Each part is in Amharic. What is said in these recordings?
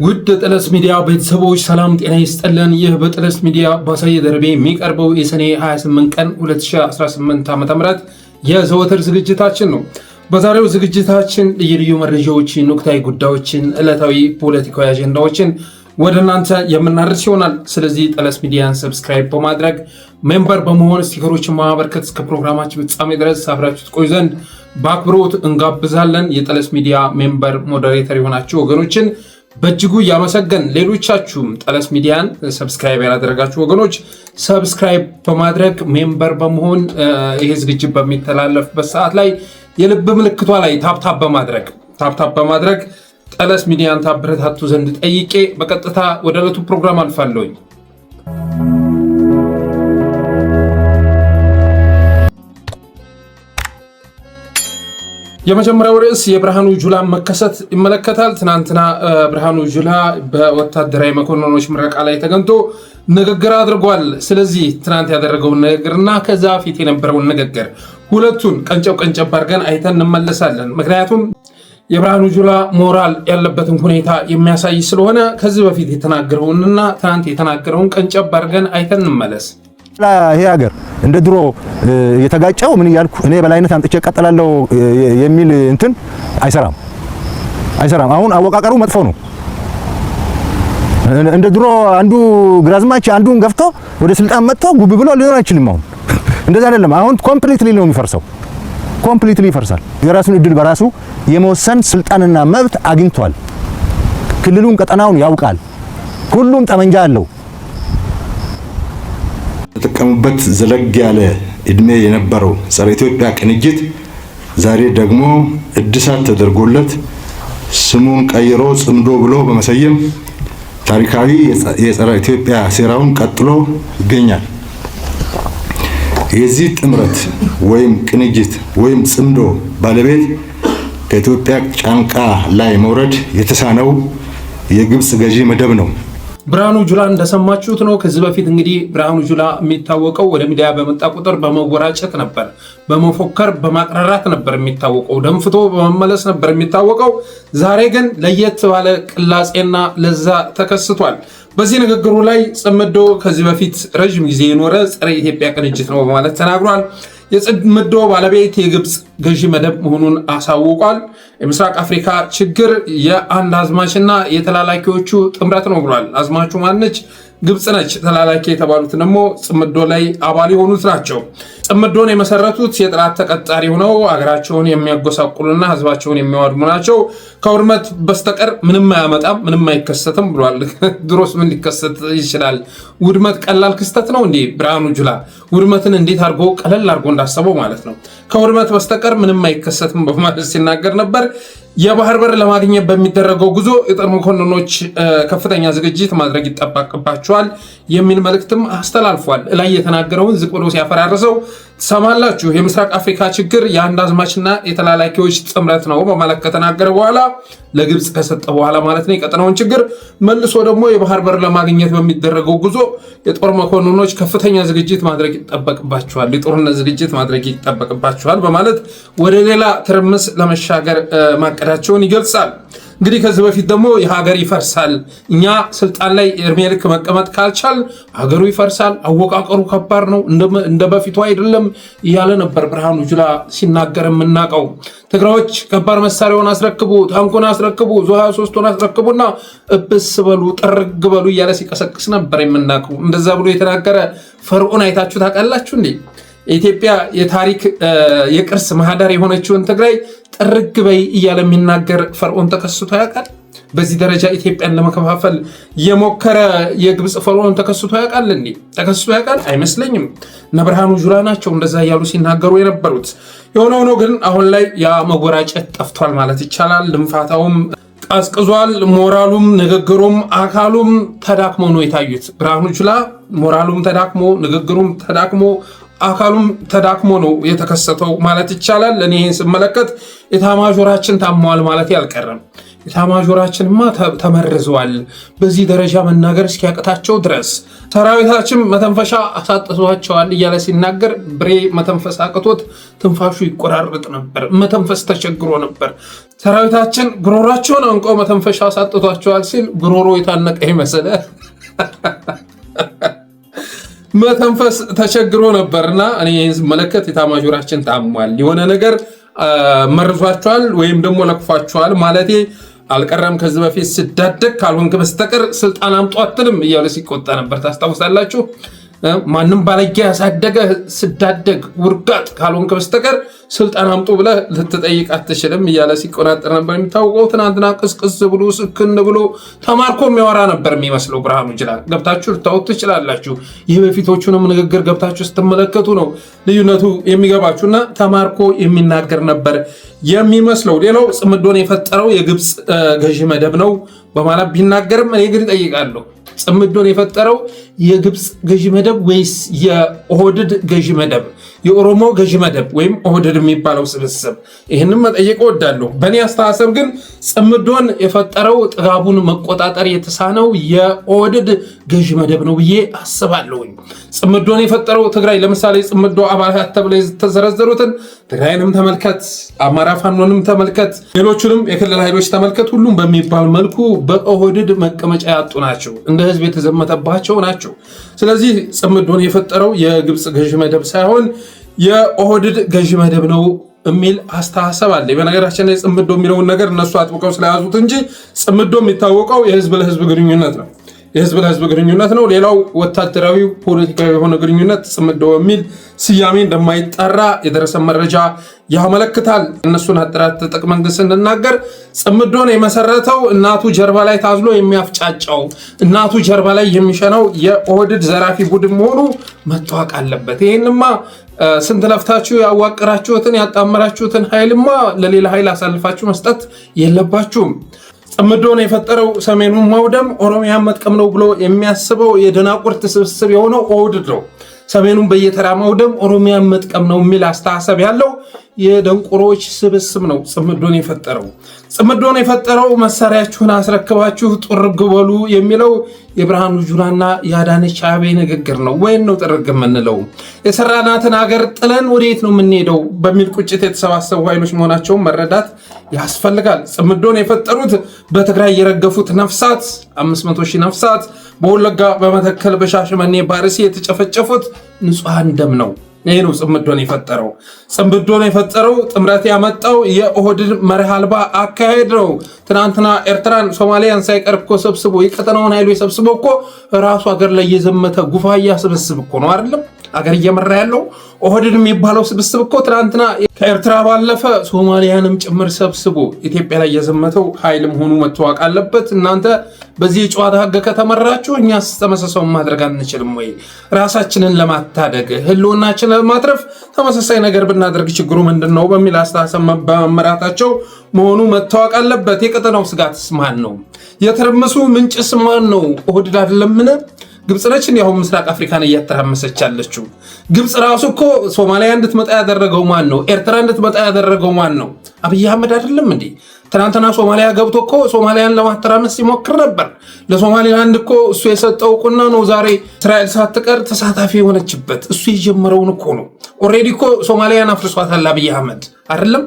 ውድ ጠለስ ሚዲያ ቤተሰቦች ሰላም ጤና ይስጥልን። ይህ በጠለስ ሚዲያ ባሳየ ደርቤ የሚቀርበው የሰኔ 28 ቀን 2018 ዓ.ም የዘወትር ዝግጅታችን ነው። በዛሬው ዝግጅታችን ልዩ ልዩ መረጃዎችን፣ ወቅታዊ ጉዳዮችን፣ ዕለታዊ ፖለቲካዊ አጀንዳዎችን ወደ እናንተ የምናደርስ ይሆናል። ስለዚህ ጠለስ ሚዲያን ሰብስክራይብ በማድረግ ሜምበር በመሆን ስቲከሮችን ማበርከት እስከ ፕሮግራማችን ፍጻሜ ድረስ አብራችሁ ትቆዩ ዘንድ በአክብሮት እንጋብዛለን። የጠለስ ሚዲያ ሜምበር ሞዴሬተር የሆናችሁ ወገኖችን በእጅጉ ያመሰገን። ሌሎቻችሁም ጠለስ ሚዲያን ሰብስክራይብ ያላደረጋችሁ ወገኖች ሰብስክራይብ በማድረግ ሜምበር በመሆን ይሄ ዝግጅት በሚተላለፍበት ሰዓት ላይ የልብ ምልክቷ ላይ ታፕታፕ በማድረግ ጠለስ ሚዲያን ታበረታቱ ዘንድ ጠይቄ በቀጥታ ወደ ዕለቱ ፕሮግራም አልፋለሁኝ። የመጀመሪያው ርዕስ የብርሃኑ ጁላ መከሰት ይመለከታል። ትናንትና ብርሃኑ ጁላ በወታደራዊ መኮንኖች ምረቃ ላይ ተገኝቶ ንግግር አድርጓል። ስለዚህ ትናንት ያደረገውን ንግግርና ከዛ ፊት የነበረውን ንግግር ሁለቱን ቀንጨብ አድርገን አይተን እንመለሳለን። ምክንያቱም የብርሃኑ ጁላ ሞራል ያለበትን ሁኔታ የሚያሳይ ስለሆነ ከዚህ በፊት የተናገረውንና ትናንት የተናገረውን ቀንጨብ አድርገን አይተን እንመለስ። ይሄ ሀገር እንደ ድሮ የተጋጨው ምን ይያልኩ እኔ በላይነት አንጥቼ ቀጥላለሁ የሚል እንትን አይሰራም። አሁን አወቃቀሩ መጥፎ ነው። እንደ ድሮ አንዱ ግራዝማች አንዱን ገፍቶ ወደ ስልጣን መጥቶ ጉብ ብሎ ሊሆን አይችልም። አሁን እንደዛ አይደለም። አሁን ኮምፕሊትሊ ነው የሚፈርሰው። ኮምፕሊትሊ ይፈርሳል። የራሱን እድል በራሱ የመወሰን ስልጣንና መብት አግኝቷል። ክልሉን ቀጠናውን ያውቃል። ሁሉም ጠመንጃ አለው። ተጠቀሙበት ዘለግ ያለ እድሜ የነበረው ጸረ ኢትዮጵያ ቅንጅት ዛሬ ደግሞ እድሳት ተደርጎለት ስሙን ቀይሮ ጽምዶ ብሎ በመሰየም ታሪካዊ የጸረ ኢትዮጵያ ሴራውን ቀጥሎ ይገኛል። የዚህ ጥምረት ወይም ቅንጅት ወይም ጽምዶ ባለቤት ከኢትዮጵያ ጫንቃ ላይ መውረድ የተሳነው የግብጽ ገዢ መደብ ነው። ብርሃኑ ጁላ እንደሰማችሁት ነው። ከዚህ በፊት እንግዲህ ብርሃኑ ጁላ የሚታወቀው ወደ ሚዲያ በመጣ ቁጥር በመወራጨት ነበር፣ በመፎከር በማቅራራት ነበር የሚታወቀው፣ ደንፍቶ በመመለስ ነበር የሚታወቀው። ዛሬ ግን ለየት ባለ ቅላጼና ለዛ ተከስቷል። በዚህ ንግግሩ ላይ ጽምዶ ከዚህ በፊት ረጅም ጊዜ የኖረ ጸረ ኢትዮጵያ ቅንጅት ነው በማለት ተናግሯል። የጽምዶ ባለቤት የግብጽ ገዢ መደብ መሆኑን አሳውቋል። የምስራቅ አፍሪካ ችግር የአንድ አዝማችና የተላላኪዎቹ ጥምረት ነው ብሏል። አዝማቹ ማነች? ግብጽ ነች። ተላላኪ የተባሉት ደግሞ ጽምዶ ላይ አባል የሆኑት ናቸው። ጽምዶን የመሰረቱት የጥላት ተቀጣሪ ሆነው አገራቸውን የሚያጎሳቁሉና ህዝባቸውን የሚያወድሙ ናቸው። ከውድመት በስተቀር ምንም አያመጣም፣ ምንም አይከሰትም ብሏል። ድሮስ ምን ሊከሰት ይችላል? ውድመት ቀላል ክስተት ነው እንዴ? ብርሃኑ ጁላ ውድመትን እንዴት አድርጎ ቀለል አድርጎ እንዳሰበው ማለት ነው። ከውድመት በስተቀር ምንም አይከሰትም በማለት ሲናገር ነበር። የባህር በር ለማግኘት በሚደረገው ጉዞ የጦር መኮንኖች ከፍተኛ ዝግጅት ማድረግ ይጠበቅባቸዋል የሚል መልእክትም አስተላልፏል። ላይ የተናገረውን ዝቅ ብሎ ሲያፈራርሰው ትሰማላችሁ። የምስራቅ አፍሪካ ችግር የአንድ አዝማችና የተላላኪዎች ጥምረት ነው በማለት ከተናገረ በኋላ ለግብጽ ከሰጠ በኋላ ማለት ነው የቀጠናውን ችግር መልሶ ደግሞ የባህር በር ለማግኘት በሚደረገው ጉዞ የጦር መኮንኖች ከፍተኛ ዝግጅት ማድረግ ይጠበቅባቸዋል፣ የጦርነት ዝግጅት ማድረግ ይጠበቅባቸዋል በማለት ወደ ሌላ ትርምስ ለመሻገር ማቀዳቸውን ይገልጻል። እንግዲህ ከዚህ በፊት ደግሞ የሀገር ይፈርሳል፣ እኛ ስልጣን ላይ እድሜ ልክ መቀመጥ ካልቻል ሀገሩ ይፈርሳል፣ አወቃቀሩ ከባድ ነው፣ እንደ በፊቱ አይደለም እያለ ነበር ብርሃኑ ጁላ ሲናገር የምናውቀው። ትግራዮች ከባድ መሳሪያውን አስረክቡ፣ ታንኩን አስረክቡ፣ ዙ23ን አስረክቡና እብስ በሉ ጥርግ በሉ እያለ ሲቀሰቅስ ነበር የምናውቀው። እንደዛ ብሎ የተናገረ ፈርዖን አይታችሁ ታውቃላችሁ እንዴ? የኢትዮጵያ የታሪክ የቅርስ ማህደር የሆነችውን ትግራይ ጥርግ በይ እያለ የሚናገር ፈርዖን ተከስቶ ያውቃል? በዚህ ደረጃ ኢትዮጵያን ለመከፋፈል የሞከረ የግብጽ ፈርዖን ተከስቶ ያውቃል እንዴ? ተከስቶ ያውቃል? አይመስለኝም። እነ ብርሃኑ ጁላ ናቸው እንደዛ እያሉ ሲናገሩ የነበሩት። የሆነ ሆኖ ግን አሁን ላይ ያ መጎራጨት ጠፍቷል ማለት ይቻላል። ድንፋታውም ቀዝቅዟል። ሞራሉም ንግግሩም አካሉም ተዳክሞ ነው የታዩት። ብርሃኑ ጁላ ሞራሉም ተዳክሞ ንግግሩም ተዳክሞ አካሉም ተዳክሞ ነው የተከሰተው ማለት ይቻላል። እኔ ይህን ስመለከት ኤታማዦራችን ታሟል ማለት ያልቀረም። ኤታማዦራችንማ ተመርዘዋል በዚህ ደረጃ መናገር እስኪያቅታቸው ድረስ ሰራዊታችን መተንፈሻ አሳጥቷቸዋል እያለ ሲናገር ብሬ መተንፈስ አቅቶት ትንፋሹ ይቆራረጥ ነበር፣ መተንፈስ ተቸግሮ ነበር። ሰራዊታችን ጉሮሯቸውን አንቆ መተንፈሻ አሳጥቷቸዋል ሲል ጉሮሮ የታነቀ ይመስል መተንፈስ ተቸግሮ ነበርና እኔ ስመለከት ኤታማዦራችን ታሟል፣ የሆነ ነገር መርዟቸዋል ወይም ደግሞ ለክፏቸዋል ማለቴ አልቀረም። ከዚህ በፊት ስዳደግ ካልሆንክ በስተቀር ስልጣን አምጡ አትልም እያለ ሲቆጣ ነበር። ታስታውሳላችሁ? ማንም ባለጌ ያሳደገ ስዳደግ ውርጋጥ ካልሆንክ በስተቀር ስልጣን አምጡ ብለህ ልትጠይቅ አትችልም እያለ ሲቆናጠር ነበር የሚታወቀው። ትናንትና ቅስቅስ ብሎ ስክን ብሎ ተማርኮ የሚያወራ ነበር የሚመስለው ብርሃኑ ጁላ። ገብታችሁ ልታወት ትችላላችሁ። ይህ በፊቶቹንም ንግግር ገብታችሁ ስትመለከቱ ነው ልዩነቱ የሚገባችሁና ተማርኮ የሚናገር ነበር የሚመስለው። ሌላው ጽምዶን የፈጠረው የግብፅ ገዢ መደብ ነው በማለት ቢናገርም እኔ ግን እጠይቃለሁ፣ ጽምዶን የፈጠረው የግብፅ ገዢ መደብ ወይስ የኦህድድ ገዢ መደብ? የኦሮሞ ገዢ መደብ ወይም ኦህድድ የሚባለው ስብስብ? ይህንም መጠየቅ እወዳለሁ። በእኔ አስተሳሰብ ግን ጽምዶን የፈጠረው ጥጋቡን መቆጣጠር የተሳነው የኦህድድ ገዢ መደብ ነው ብዬ አስባለሁኝ። ጽምዶን የፈጠረው ትግራይ፣ ለምሳሌ ጽምዶ አባላት ተብለው የተዘረዘሩትን ትግራይንም ተመልከት፣ አማራ ፋኖንም ተመልከት፣ ሌሎቹንም የክልል ኃይሎች ተመልከት። ሁሉም በሚባል መልኩ በኦህድድ መቀመጫ ያጡ ናቸው፣ እንደ ህዝብ የተዘመተባቸው ናቸው። ስለዚህ ጽምዶን የፈጠረው የግብፅ ገዢ መደብ ሳይሆን የኦህድድ ገዢ መደብ ነው የሚል አስተሳሰብ አለ። በነገራችን ላይ ጽምዶ የሚለውን ነገር እነሱ አጥብቀው ስለያዙት እንጂ ጽምዶ የሚታወቀው የህዝብ ለህዝብ ግንኙነት ነው። የህዝብ ለህዝብ ግንኙነት ነው። ሌላው ወታደራዊ ፖለቲካዊ የሆነ ግንኙነት ጽምዶ በሚል ስያሜ እንደማይጠራ የደረሰ መረጃ ያመለክታል። እነሱን አጥራት ተጠቅመን ግን ስንናገር ጽምዶን የመሰረተው እናቱ ጀርባ ላይ ታዝሎ የሚያፍጫጫው እናቱ ጀርባ ላይ የሚሸነው የኦህድድ ዘራፊ ቡድን መሆኑ መታወቅ አለበት። ይህንማ ስንት ለፍታችሁ ያዋቀራችሁትን ያጣመራችሁትን ኃይልማ ለሌላ ኃይል አሳልፋችሁ መስጠት የለባችሁም። ጽምዶን የፈጠረው ሰሜኑን ማውደም ኦሮሚያን መጥቀም ነው ብሎ የሚያስበው የደናቁርት ስብስብ የሆነው ኦህድድ ነው። ሰሜኑን በየተራ ማውደም ኦሮሚያን መጥቀም ነው የሚል አስተሳሰብ ያለው የደንቆሮች ስብስብ ነው ጽምዶን የፈጠረው። ጽምዶን የፈጠረው መሳሪያችሁን አስረክባችሁ ጥርግ በሉ የሚለው የብርሃኑ ጁላና የአዳነች አቤቤ ንግግር ነው። ወይን ነው ጥርግ የምንለው? የሰራናትን ሀገር ጥለን ወዴት ነው የምንሄደው በሚል ቁጭት የተሰባሰቡ ኃይሎች መሆናቸውን መረዳት ያስፈልጋል። ጽምዶን የፈጠሩት በትግራይ የረገፉት ነፍሳት 500 ሺህ ነፍሳት፣ በወለጋ በመተከል በሻሸመኔ ባርሲ የተጨፈጨፉት ንጹሐን ደም ነው። ይህ ነው ጽምዶን የፈጠረው። ጽምዶን የፈጠረው ጥምረት ያመጣው የኦህድድ መርህ አልባ አካሄድ ነው። ትናንትና ኤርትራን ሶማሊያን ሳይቀር እኮ ሰብስቦ የቀጠናውን ኃይሎች ሰብስቦ እኮ ራሱ ሀገር ላይ የዘመተ ጉፋያ ስብስብ እኮ ነው አይደለም አገር እየመራ ያለው ኦህድድ የሚባለው ስብስብ እኮ ትናንትና ከኤርትራ ባለፈ ሶማሊያንም ጭምር ሰብስቦ ኢትዮጵያ ላይ የዘመተው ኃይል መሆኑ መታወቅ አለበት። እናንተ በዚህ ጨዋታ ህገ ከተመራችሁ እኛስ ተመሳሳዩን ማድረግ አንችልም ወይ? ራሳችንን ለማታደግ ህልውናችንን ለማትረፍ ተመሳሳይ ነገር ብናደርግ ችግሩ ምንድን ነው በሚል አስተሳሰብ በመመራታቸው መሆኑ መታወቅ አለበት። የቀጠናው ስጋትስ ማን ነው? የትርምሱ ምንጭስ ማን ነው? ኦህድድ አይደለምን? ግብፅ ነች እንዲያው ምስራቅ አፍሪካን እያተራመሰች ያለችው። ግብፅ ራሱ እኮ ሶማሊያ እንድትመጣ ያደረገው ማን ነው? ኤርትራ እንድትመጣ ያደረገው ማን ነው? አብይ አህመድ አይደለም እንዴ? ትናንትና ሶማሊያ ገብቶ እኮ ሶማሊያን ለማተራመስ ሲሞክር ነበር። ለሶማሊላንድ እኮ እሱ የሰጠው እውቅና ነው ዛሬ እስራኤል ሳትቀር ተሳታፊ የሆነችበት። እሱ የጀመረውን እኮ ነው። ኦልሬዲ እኮ ሶማሊያን አፍርሷታል አብይ አህመድ አይደለም።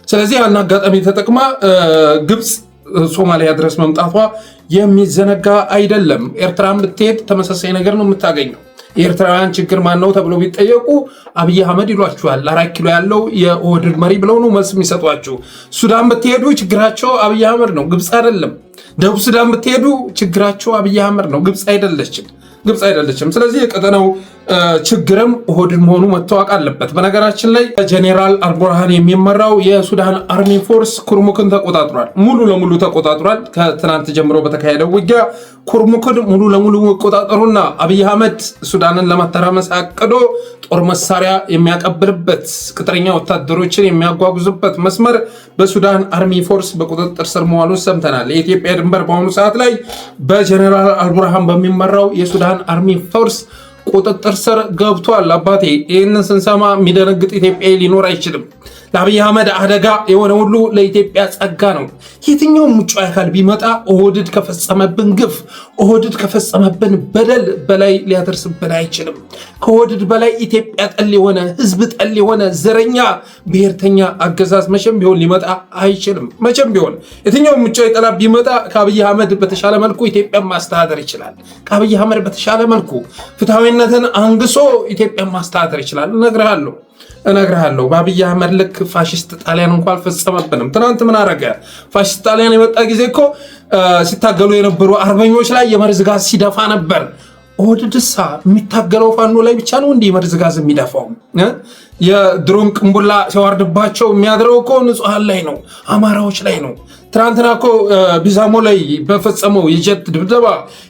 ስለዚህ ያን አጋጣሚ ተጠቅማ ግብፅ ሶማሊያ ድረስ መምጣቷ የሚዘነጋ አይደለም። ኤርትራን ብትሄድ ተመሳሳይ ነገር ነው የምታገኘው። የኤርትራውያን ችግር ማን ነው ተብሎ ቢጠየቁ አብይ አህመድ ይሏቸዋል። 4 ኪሎ ያለው የኦህድድ መሪ ብለው ነው መልስ የሚሰጧቸው። ሱዳን ብትሄዱ ችግራቸው አብይ አህመድ ነው፣ ግብፅ አይደለም። ደቡብ ሱዳን ብትሄዱ ችግራቸው አብይ አህመድ ነው፣ ግብፅ አይደለችም። ስለዚህ የቀጠናው ችግርም ኦህድድ መሆኑ መታወቅ አለበት። በነገራችን ላይ ጄኔራል አልቡርሃን የሚመራው የሱዳን አርሚ ፎርስ ኩርሙክን ተቆጣጥሯል፣ ሙሉ ለሙሉ ተቆጣጥሯል። ከትናንት ጀምሮ በተካሄደው ውጊያ ኩርሙክን ሙሉ ለሙሉ መቆጣጠሩና አብይ አህመድ ሱዳንን ለማተራመስ አቅዶ ጦር መሳሪያ የሚያቀብልበት ቅጥረኛ ወታደሮችን የሚያጓጉዝበት መስመር በሱዳን አርሚ ፎርስ በቁጥጥር ስር መዋሉን ሰምተናል። የኢትዮጵያ ድንበር በአሁኑ ሰዓት ላይ በጄኔራል አልቡርሃን በሚመራው የሱዳን አርሚ ፎርስ በቁጥጥር ስር ገብቷል። አባቴ ይህንን ስንሰማ የሚደነግጥ ኢትዮጵያዊ ሊኖር አይችልም። ለአብይ አህመድ አደጋ የሆነ ሁሉ ለኢትዮጵያ ጸጋ ነው። የትኛውም ውጭ አካል ቢመጣ ኦህዴድ ከፈጸመብን ግፍ፣ ኦህዴድ ከፈጸመብን በደል በላይ ሊያደርስብን አይችልም። ከኦህዴድ በላይ ኢትዮጵያ ጠል የሆነ ህዝብ ጠል የሆነ ዘረኛ ብሔርተኛ አገዛዝ መቼም ቢሆን ሊመጣ አይችልም። መቼም ቢሆን የትኛውም ውጭ ጠላት ቢመጣ ከአብይ አህመድ በተሻለ መልኩ ኢትዮጵያን ማስተዳደር ይችላል። ከአብይ አህመድ በተሻለ መልኩ ፍትሐዊነትን አንግሶ ኢትዮጵያን ማስተዳደር ይችላል። እነግርሃለሁ በአብይ አህመድ ልክ ፋሽስት ጣሊያን እንኳን አልፈጸመብንም። ትናንት ምን አረገ? ፋሽስት ጣሊያን የመጣ ጊዜ እኮ ሲታገሉ የነበሩ አርበኞች ላይ የመርዝ ጋዝ ሲደፋ ነበር። ኦህዴድሳ የሚታገለው ፋኖ ላይ ብቻ ነው እንዲህ የመርዝ ጋዝ የሚደፋው? የድሮን ቅንቡላ ሲዋርድባቸው የሚያድረው እኮ ንጹሐን ላይ ነው፣ አማራዎች ላይ ነው። ትናንትና እኮ ቢዛሞ ላይ በፈጸመው የጀት ድብደባ፣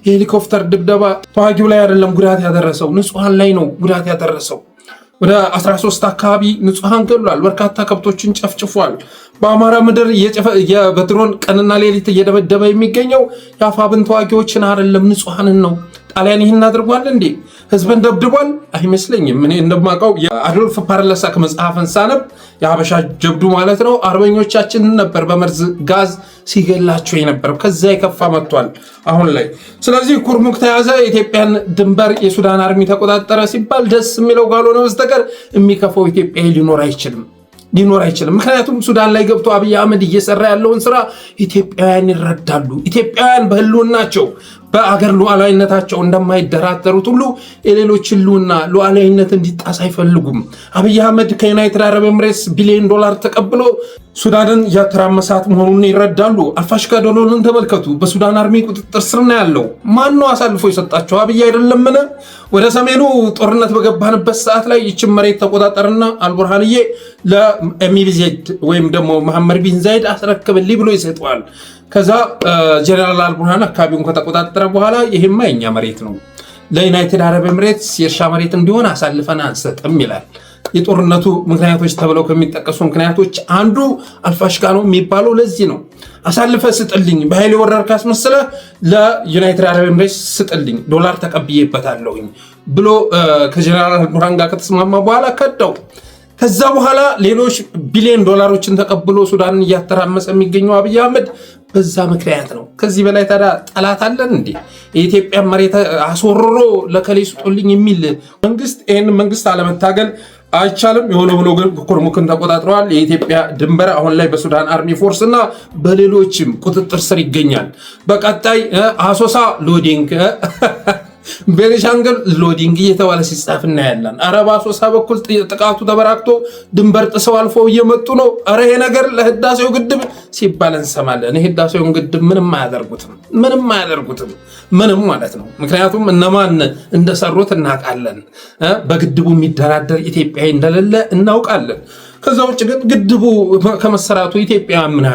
የሄሊኮፕተር ድብደባ ተዋጊው ላይ አይደለም ጉዳት ያደረሰው፣ ንጹሐን ላይ ነው ጉዳት ያደረሰው። ወደ 13 አካባቢ ንጹሐን ገድሏል። በርካታ ከብቶችን ጨፍጭፏል። በአማራ ምድር በድሮን ቀንና ሌሊት እየደበደበ የሚገኘው የአፋብን ተዋጊዎችን አይደለም ንጹሐንን ነው። ጣሊያን ይህን አድርጓል እንዴ? ህዝብን ደብድቧል? አይመስለኝም። እኔ እንደማውቀው የአዶልፍ ፓርለሳክ መጽሐፍን ሳነብ የሀበሻ ጀብዱ ማለት ነው አርበኞቻችንን ነበር በመርዝ ጋዝ ሲገላቸው የነበረው። ከዛ የከፋ መጥቷል አሁን ላይ። ስለዚህ ኩርሙክ ተያዘ፣ የኢትዮጵያን ድንበር የሱዳን አርሚ ተቆጣጠረ ሲባል ደስ የሚለው ካልሆነ በስተቀር የሚከፋው ኢትዮጵያዊ ሊኖር አይችልም። ምክንያቱም ሱዳን ላይ ገብቶ አብይ አህመድ እየሰራ ያለውን ስራ ኢትዮጵያውያን ይረዳሉ። ኢትዮጵያውያን በህልውናቸው በአገር ሉዓላዊነታቸው እንደማይደራደሩት ሁሉ የሌሎች ህልውና ሉዓላዊነት እንዲጣስ አይፈልጉም። አብይ አህመድ ከዩናይትድ አረብ ኤምሬትስ ቢሊዮን ዶላር ተቀብሎ ሱዳንን እያተራመሳት መሆኑን ይረዳሉ። አልፋሽጋ ዶሎንን ተመልከቱ። በሱዳን አርሚ ቁጥጥር ስር ነው ያለው። ማን ነው አሳልፎ የሰጣቸው? አብይ አይደለምን? ወደ ሰሜኑ ጦርነት በገባንበት ሰዓት ላይ ይችን መሬት ተቆጣጠርና አልቡርሃንዬ ለኤሚቪዜድ ወይም ደግሞ መሐመድ ቢን ዛይድ አስረክብልኝ ብሎ ይሰጠዋል። ከዛ ጀነራል አልቡርሃን አካባቢውን ከተቆጣጠረ በኋላ ይሄማ የኛ መሬት ነው፣ ለዩናይትድ አረብ ኤምሬትስ የእርሻ መሬት እንዲሆን አሳልፈን አንሰጥም ይላል። የጦርነቱ ምክንያቶች ተብለው ከሚጠቀሱ ምክንያቶች አንዱ አልፋሽጋ ነው የሚባለው ለዚህ ነው። አሳልፈ ስጥልኝ፣ በኃይል ወረርክ አስመስለህ ለዩናይትድ አረብ ኤምሬትስ ስጥልኝ፣ ዶላር ተቀብዬበታለሁኝ ብሎ ከጀነራል አልቡርሃን ጋር ከተስማማ በኋላ ከዳው። ከዛ በኋላ ሌሎች ቢሊዮን ዶላሮችን ተቀብሎ ሱዳንን እያተራመሰ የሚገኘው አብይ አህመድ በዛ ምክንያት ነው። ከዚህ በላይ ታዲያ ጠላት አለን እንዴ? የኢትዮጵያ መሬት አስወርሮ ለከሌ ስጡልኝ የሚል መንግስት፣ ይህን መንግስት አለመታገል አይቻልም። የሆነ ብሎ ግን ኩርሙክን ተቆጣጥረዋል። የኢትዮጵያ ድንበር አሁን ላይ በሱዳን አርሚ ፎርስ እና በሌሎችም ቁጥጥር ስር ይገኛል። በቀጣይ አሶሳ ሎዲንግ ቤኒሻንጉል ሎዲንግ እየተባለ ሲጻፍ እናያለን። አረብ አሶሳ በኩል ጥቃቱ ተበራክቶ ድንበር ጥሰው አልፈው እየመጡ ነው። አረ ይሄ ነገር ለህዳሴው ግድብ ሲባል እንሰማለን። የህዳሴውን ግድብ ምንም አያደርጉትም ማለት ነው። ምክንያቱም እነማን እንደሰሩት እናውቃለን። በግድቡ የሚደራደር ኢትዮጵያዊ እንደሌለ እናውቃለን። ከዛ ውጭ ግን ግድቡ ከመሰራቱ ኢትዮጵያ ምን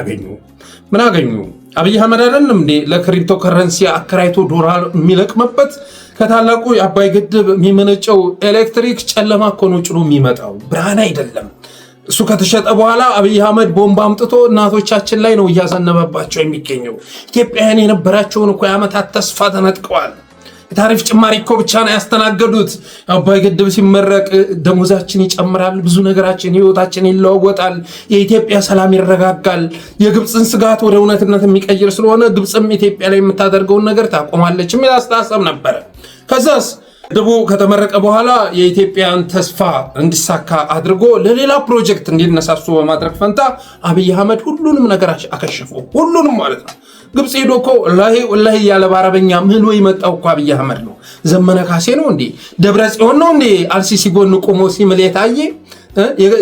አገኙ? አብይ አህመድ አይደለም እንዴ ለክሪፕቶ ከረንሲ አከራይቶ ዶላር የሚለቅምበት? ከታላቁ የአባይ ግድብ የሚመነጨው ኤሌክትሪክ ጨለማ እኮ ነው ጭኖ የሚመጣው፣ ብርሃን አይደለም። እሱ ከተሸጠ በኋላ አብይ አህመድ ቦምብ አምጥቶ እናቶቻችን ላይ ነው እያዘነበባቸው የሚገኘው። ኢትዮጵያውያን የነበራቸውን እኮ የዓመታት ተስፋ ተነጥቀዋል። የታሪፍ ጭማሪ እኮ ብቻ ነው ያስተናገዱት። አባይ ግድብ ሲመረቅ ደሞዛችን ይጨምራል፣ ብዙ ነገራችን ህይወታችን ይለዋወጣል፣ የኢትዮጵያ ሰላም ይረጋጋል፣ የግብፅን ስጋት ወደ እውነትነት የሚቀይር ስለሆነ ግብፅም ኢትዮጵያ ላይ የምታደርገውን ነገር ታቆማለች የሚል አስተሳሰብ ነበረ። ከዛስ ግድቡ ከተመረቀ በኋላ የኢትዮጵያን ተስፋ እንዲሳካ አድርጎ ለሌላ ፕሮጀክት እንዲነሳሱ በማድረግ ፈንታ አብይ አህመድ ሁሉንም ነገር አከሸፈው። ሁሉንም ማለት ነው። ግብፅ ሄዶ እኮ ወላሂ ያለ በአረበኛ ምህሎ የመጣው እኮ አብይ አህመድ ነው። ዘመነ ካሴ ነው እንዴ? ደብረ ጽዮን ነው እንዴ? አልሲሲ ጎን ቆሞ ሲምል የታየ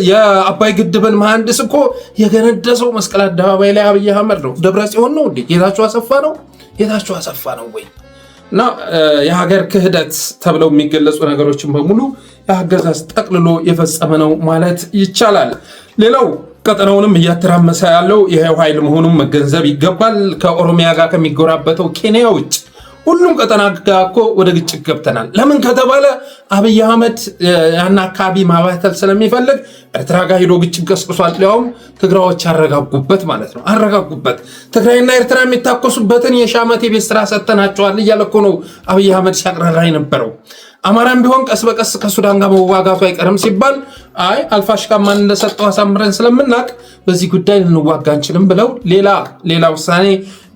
የአባይ ግድብን መሐንዲስ እኮ የገነደሰው መስቀል አደባባይ ላይ አብይ አህመድ ነው። ደብረ ጽዮን ነው እንዴ? ጌታቸው አሰፋ ነው ወይ? እና የሀገር ክህደት ተብለው የሚገለጹ ነገሮችን በሙሉ የአገዛዝ ጠቅልሎ የፈጸመ ነው ማለት ይቻላል። ሌላው ቀጠናውንም እያተራመሰ ያለው ይሄው ኃይል መሆኑን መገንዘብ ይገባል። ከኦሮሚያ ጋር ከሚጎራበተው ኬንያ ውጭ ሁሉም ቀጠና ጋር እኮ ወደ ግጭት ገብተናል። ለምን ከተባለ አብይ አህመድ ያን አካባቢ ማባተል ስለሚፈልግ ኤርትራ ጋር ሄዶ ግጭት ቀስቅሷል። ሊያውም ትግራዮች አረጋጉበት ማለት ነው። ትግራይና ኤርትራ የሚታኮሱበትን የሻመት የቤት ስራ ሰጥተናቸዋል እያለ እኮ ነው አብይ አህመድ ሲያቅራራ የነበረው። አማራም ቢሆን ቀስ በቀስ ከሱዳን ጋር መዋጋቱ አይቀርም ሲባል አይ አልፋሽካ ማን እንደሰጠው አሳምረን ስለምናቅ በዚህ ጉዳይ ልንዋጋ አንችልም ብለው ሌላ ውሳኔ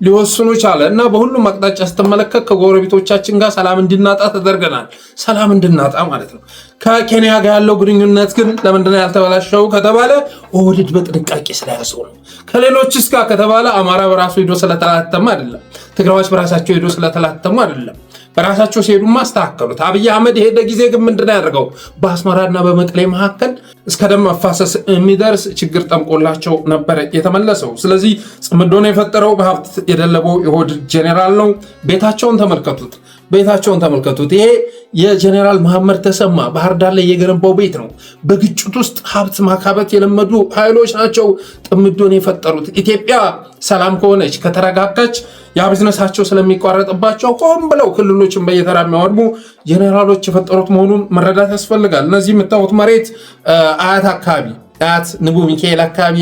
ሊወስኑ ቻለ እና በሁሉም አቅጣጫ ስትመለከት ከጎረቤቶቻችን ጋር ሰላም እንድናጣ ተደርገናል። ሰላም እንድናጣ ማለት ነው። ከኬንያ ጋር ያለው ግንኙነት ግን ለምንድነው ያልተበላሸው ከተባለ ኦህዴድ በጥንቃቄ ስለያዘው ነው። ከሌሎችስ ጋር ከተባለ አማራ በራሱ ሄዶ ስለተላተመ አይደለም። ትግራዮች በራሳቸው ሄዶ ስለተላተሙ አይደለም። በራሳቸው ሲሄዱ ማስተካከሉት። አብይ አህመድ የሄደ ጊዜ ግን ምንድነው ያደርገው? በአስመራና በመቀሌ መካከል እስከ ደም መፋሰስ የሚደርስ ችግር ጠምቆላቸው ነበር የተመለሰው። ስለዚህ ጽምዶን የፈጠረው በሀብት የደለበው የኦህዴድ ጄኔራል ነው። ቤታቸውን ተመልከቱት። ይሄ የጄኔራል መሐመድ ተሰማ ባህር ዳር ላይ የገነባው ቤት ነው። በግጭት ውስጥ ሀብት ማካበት የለመዱ ኃይሎች ናቸው ጥምዶን የፈጠሩት። ኢትዮጵያ ሰላም ከሆነች ከተረጋጋች ያ ቢዝነሳቸው ስለሚቋረጥባቸው ቆም ብለው ክልሎችን በየተራ የሚያወድሙ ጄኔራሎች የፈጠሩት መሆኑን መረዳት ያስፈልጋል። እነዚህ የምታዩት መሬት አያት ንቡ ሚካኤል አካባቢ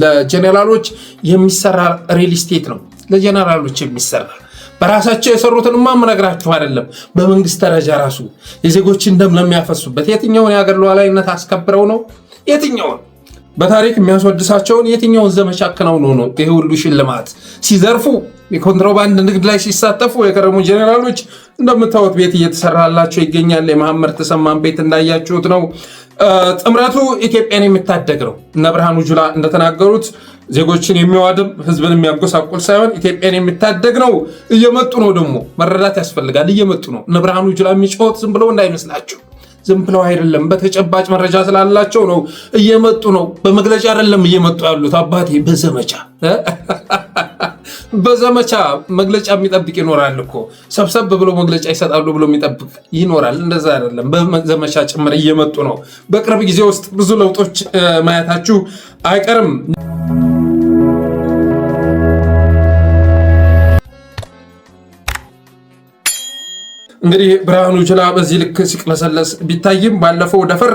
ለጄኔራሎች የሚሰራ ሪል ስቴት ነው። ለጄኔራሎች የሚሰራ በራሳቸው የሰሩትንማ ምነግራችሁ አይደለም። በመንግስት ደረጃ ራሱ የዜጎችን ደም ለሚያፈሱበት የትኛውን የሀገር ሉዓላዊነት አስከብረው ነው? የትኛውን በታሪክ የሚያስወድሳቸውን የትኛውን ዘመቻ አከናውነው ነው ይሄ ሁሉ ሽልማት ሲዘርፉ የኮንትሮባንድ ንግድ ላይ ሲሳተፉ የከረሙ ጄኔራሎች እንደምታዩት ቤት እየተሰራላቸው ይገኛል። የመሐመድ ተሰማን ቤት እንዳያችሁት ነው። ጥምረቱ ኢትዮጵያን የሚታደግ ነው። እነ ብርሃኑ ጁላ እንደተናገሩት ዜጎችን የሚዋድም ህዝብን የሚያጎሳቁል ሳይሆን ኢትዮጵያን የሚታደግ ነው። እየመጡ ነው። ደግሞ መረዳት ያስፈልጋል። እየመጡ ነው። እነ ብርሃኑ ጁላ የሚጮሁት ዝም ብለው እንዳይመስላችሁ። ዝም ብለው አይደለም፣ በተጨባጭ መረጃ ስላላቸው ነው። እየመጡ ነው። በመግለጫ አይደለም እየመጡ ያሉት አባቴ፣ በዘመቻ መግለጫ የሚጠብቅ ይኖራል እኮ። ሰብሰብ ብሎ መግለጫ ይሰጣሉ ብሎ የሚጠብቅ ይኖራል። እንደዛ አይደለም፣ በዘመቻ ጭምር እየመጡ ነው። በቅርብ ጊዜ ውስጥ ብዙ ለውጦች ማየታችሁ አይቀርም። እንግዲህ ብርሃኑ ጁላ በዚህ ልክ ሲቅለሰለስ ቢታይም ባለፈው ደፈር